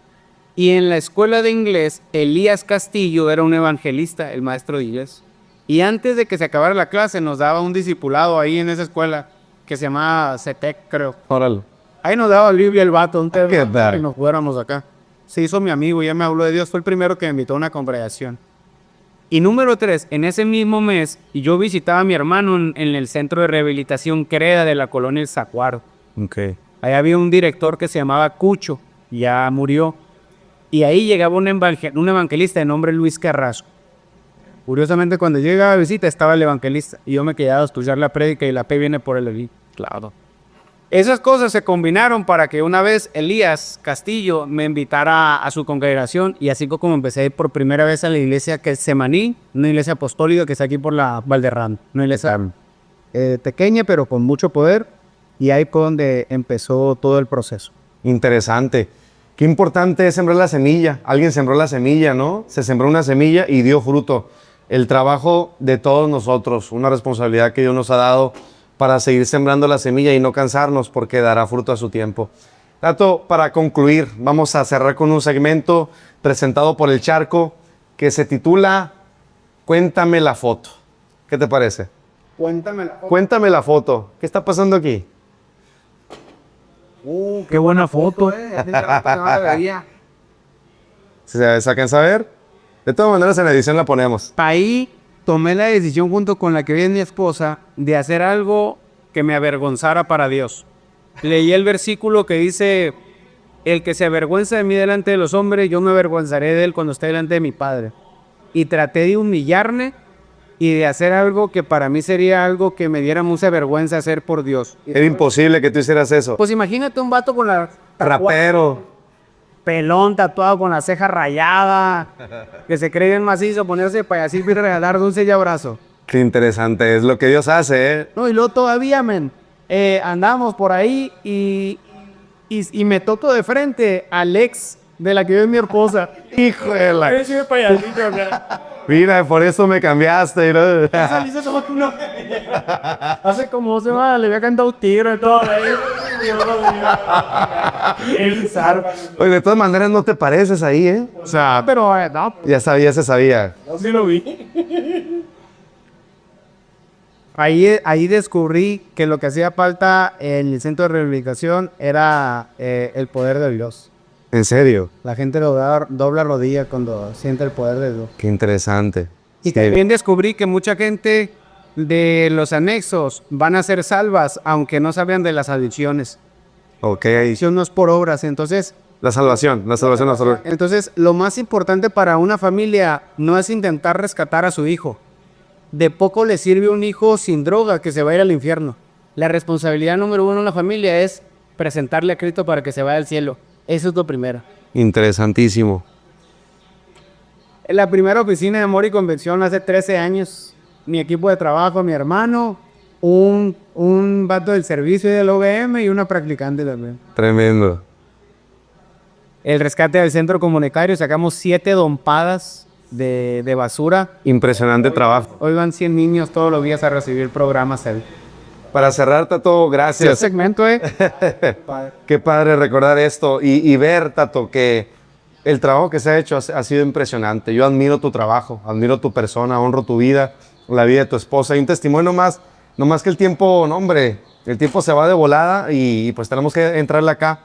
Y en la escuela de inglés, Elías Castillo era un evangelista, el maestro de inglés. Y antes de que se acabara la clase, nos daba un discipulado ahí en esa escuela que se llamaba CETEC, creo. Órale. Ahí nos daba Biblia el vato, un tema, ¿Qué tal? y nos fuéramos acá. Se hizo mi amigo, ya me habló de Dios, fue el primero que me invitó a una congregación. Y número 3, en ese mismo mes, yo visitaba a mi hermano en el centro de rehabilitación Creda de la colonia El Zacuaro. Ok. Ahí había un director que se llamaba Cucho, ya murió. Y ahí llegaba un evangelista de nombre Luis Carrasco. Curiosamente, cuando llegaba a visita estaba el evangelista y yo me quedaba a escuchar la prédica y la P viene por el claro. Esas cosas se combinaron para que una vez Elías Castillo me invitara a su congregación y así como empecé a ir por primera vez a la iglesia que es Semaní, una iglesia apostólica que está aquí por la Valderrama, una iglesia pequeña pero con mucho poder, y ahí fue donde empezó todo el proceso. Interesante. Qué importante es sembrar la semilla. Alguien sembró la semilla, ¿no? Se sembró una semilla y dio fruto. El trabajo de todos nosotros, una responsabilidad que Dios nos ha dado para seguir sembrando la semilla y no cansarnos porque dará fruto a su tiempo. Tato, para concluir, vamos a cerrar con un segmento presentado por El Charco que se titula Cuéntame la foto. ¿Qué te parece? Cuéntame la foto. ¿Qué está pasando aquí? Qué buena foto, ¿Se alcanza a ver? De todas maneras, en la edición la ponemos. Ahí tomé la decisión junto con la que viene mi esposa de hacer algo que me avergonzara para Dios. Leí el versículo que dice, el que se avergüenza de mí delante de los hombres, yo me avergonzaré de él cuando esté delante de mi Padre. Y traté de humillarme y de hacer algo que para mí sería algo que me diera mucha vergüenza hacer por Dios. Era imposible que tú hicieras eso. Pues imagínate un vato con la Rapero. pelón tatuado con la ceja rayada, que se cree bien macizo, ponerse de payasito y regalar dulce y abrazo. Qué interesante, es lo que Dios hace, ¿eh? No, y luego todavía, men, andamos por ahí y me toco de frente al ex de la que yo es mi esposa. Hijo de la... Ese payasito acá. Mira, por eso me cambiaste, ¿no? Esa Lisa somos tú, no. Hace como 2 semanas le había cantado un tigre y todo. El zarpa. Oye, de todas maneras no te pareces ahí, ¿eh? O sea, pero no, Ya sabía, se sabía. sí lo vi. Ahí descubrí que lo que hacía falta en el centro de rehabilitación era el poder de Dios. ¿En serio? La gente dobla rodilla cuando siente el poder de Dios. Qué interesante. Y Sí. también descubrí que mucha gente de los anexos van a ser salvas, aunque no sabían de las adicciones. Ok. Adicción no es por obras, entonces La salvación. Entonces, lo más importante para una familia no es intentar rescatar a su hijo. De poco le sirve un hijo sin droga que se va a ir al infierno. La responsabilidad número 1 en la familia es presentarle a Cristo para que se vaya al cielo. Eso es lo primero. Interesantísimo. En la primera oficina de Amor y Convención hace 13 años, mi equipo de trabajo, mi hermano, un vato del servicio y del OVM y una practicante también. Tremendo. El rescate del centro comunitario, sacamos 7 dompadas de basura. Impresionante trabajo. Hoy van 100 niños todos los días a recibir programas. Para cerrar, Tato, Este gracias. segmento, Qué padre recordar esto y ver, Tato, que el trabajo que se ha hecho ha sido impresionante. Yo admiro tu trabajo, admiro tu persona, honro tu vida, la vida de tu esposa. Y un testimonio nomás que el tiempo, no, hombre, el tiempo se va de volada y pues tenemos que entrarle acá.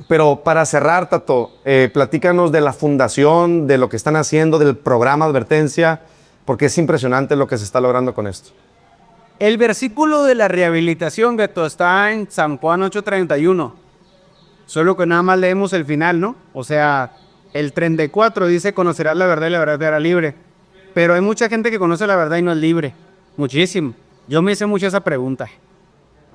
Pero para cerrar, Tato, platícanos de la fundación, de lo que están haciendo, del programa Advertencia, porque es impresionante lo que se está logrando con esto. El versículo de la rehabilitación, Beto, está en San Juan 8:31. Solo que nada más leemos el final, ¿no? O sea, el 34 dice, conocerás la verdad y la verdad te hará libre. Pero hay mucha gente que conoce la verdad y no es libre. Muchísimo. Yo me hice mucho esa pregunta.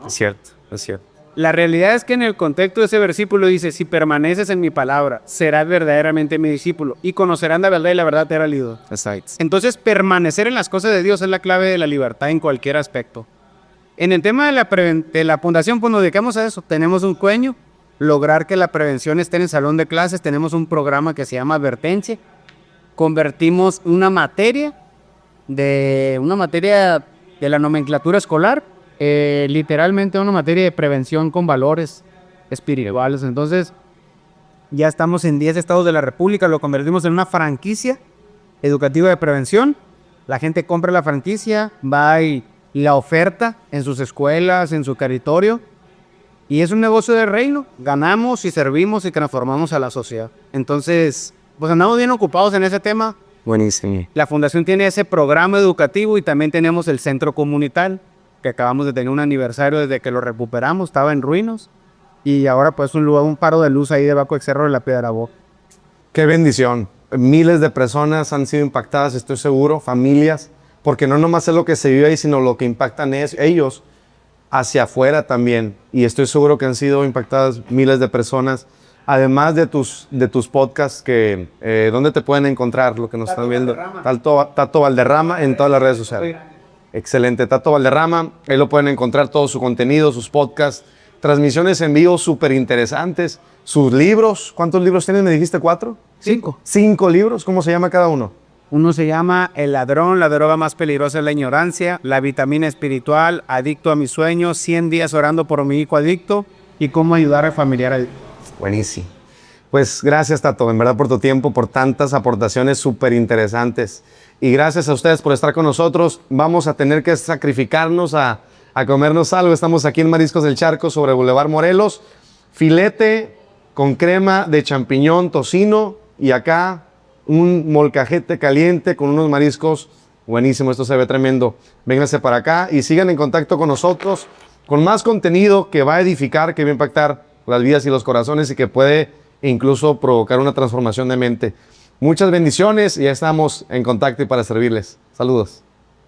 Es cierto, es cierto. La realidad es que en el contexto de ese versículo dice, si permaneces en mi palabra, serás verdaderamente mi discípulo y conocerán la verdad y la verdad te hará libre. Exacto. Entonces, permanecer en las cosas de Dios es la clave de la libertad en cualquier aspecto. En el tema de la fundación, pues nos dedicamos a eso. Tenemos un sueño, lograr que la prevención esté en el salón de clases. Tenemos un programa que se llama Advertencia. Convertimos una materia de la nomenclatura escolar, literalmente una materia de prevención con valores espirituales. Entonces, ya estamos en 10 estados de la República, lo convertimos en una franquicia educativa de prevención. La gente compra la franquicia, va y la oferta en sus escuelas, en su territorio, y es un negocio de reino. Ganamos y servimos y transformamos a la sociedad. Entonces, pues andamos bien ocupados en ese tema. Buenísimo. La fundación tiene ese programa educativo y también tenemos el centro comunitario, que acabamos de tener un aniversario desde que lo recuperamos, estaba en ruinas, y ahora pues un faro de luz ahí debajo del Cerro de la Piedra Boca. Qué bendición. Miles de personas han sido impactadas, estoy seguro, familias, porque no nomás es lo que se vive ahí, sino lo que impactan ellos hacia afuera también. Y estoy seguro que han sido impactadas miles de personas, además de tus podcasts, que ¿dónde te pueden encontrar lo que nos están viendo? Tato Valderrama en todas las redes sociales. Excelente, Tato Valderrama, ahí lo pueden encontrar todo su contenido, sus podcasts, transmisiones en vivo súper interesantes, sus libros. ¿Cuántos libros tienes? ¿Me dijiste 4? 5. 5 libros, ¿cómo se llama cada uno? Uno se llama El ladrón, la droga más peligrosa es la ignorancia, La vitamina espiritual, Adicto a mis sueños, 100 días orando por mi hijo adicto y cómo ayudar al familiar adicto. Buenísimo. Pues gracias, Tato, en verdad por tu tiempo, por tantas aportaciones súper interesantes. Y gracias a ustedes por estar con nosotros. Vamos a tener que sacrificarnos a comernos algo. Estamos aquí en Mariscos del Charco sobre Boulevard Morelos. Filete con crema de champiñón, tocino y acá un molcajete caliente con unos mariscos. Buenísimo, esto se ve tremendo. Vénganse para acá y sigan en contacto con nosotros con más contenido que va a edificar, que va a impactar las vidas y los corazones y que puede incluso provocar una transformación de mente. Muchas bendiciones y ya estamos en contacto y para servirles. Saludos.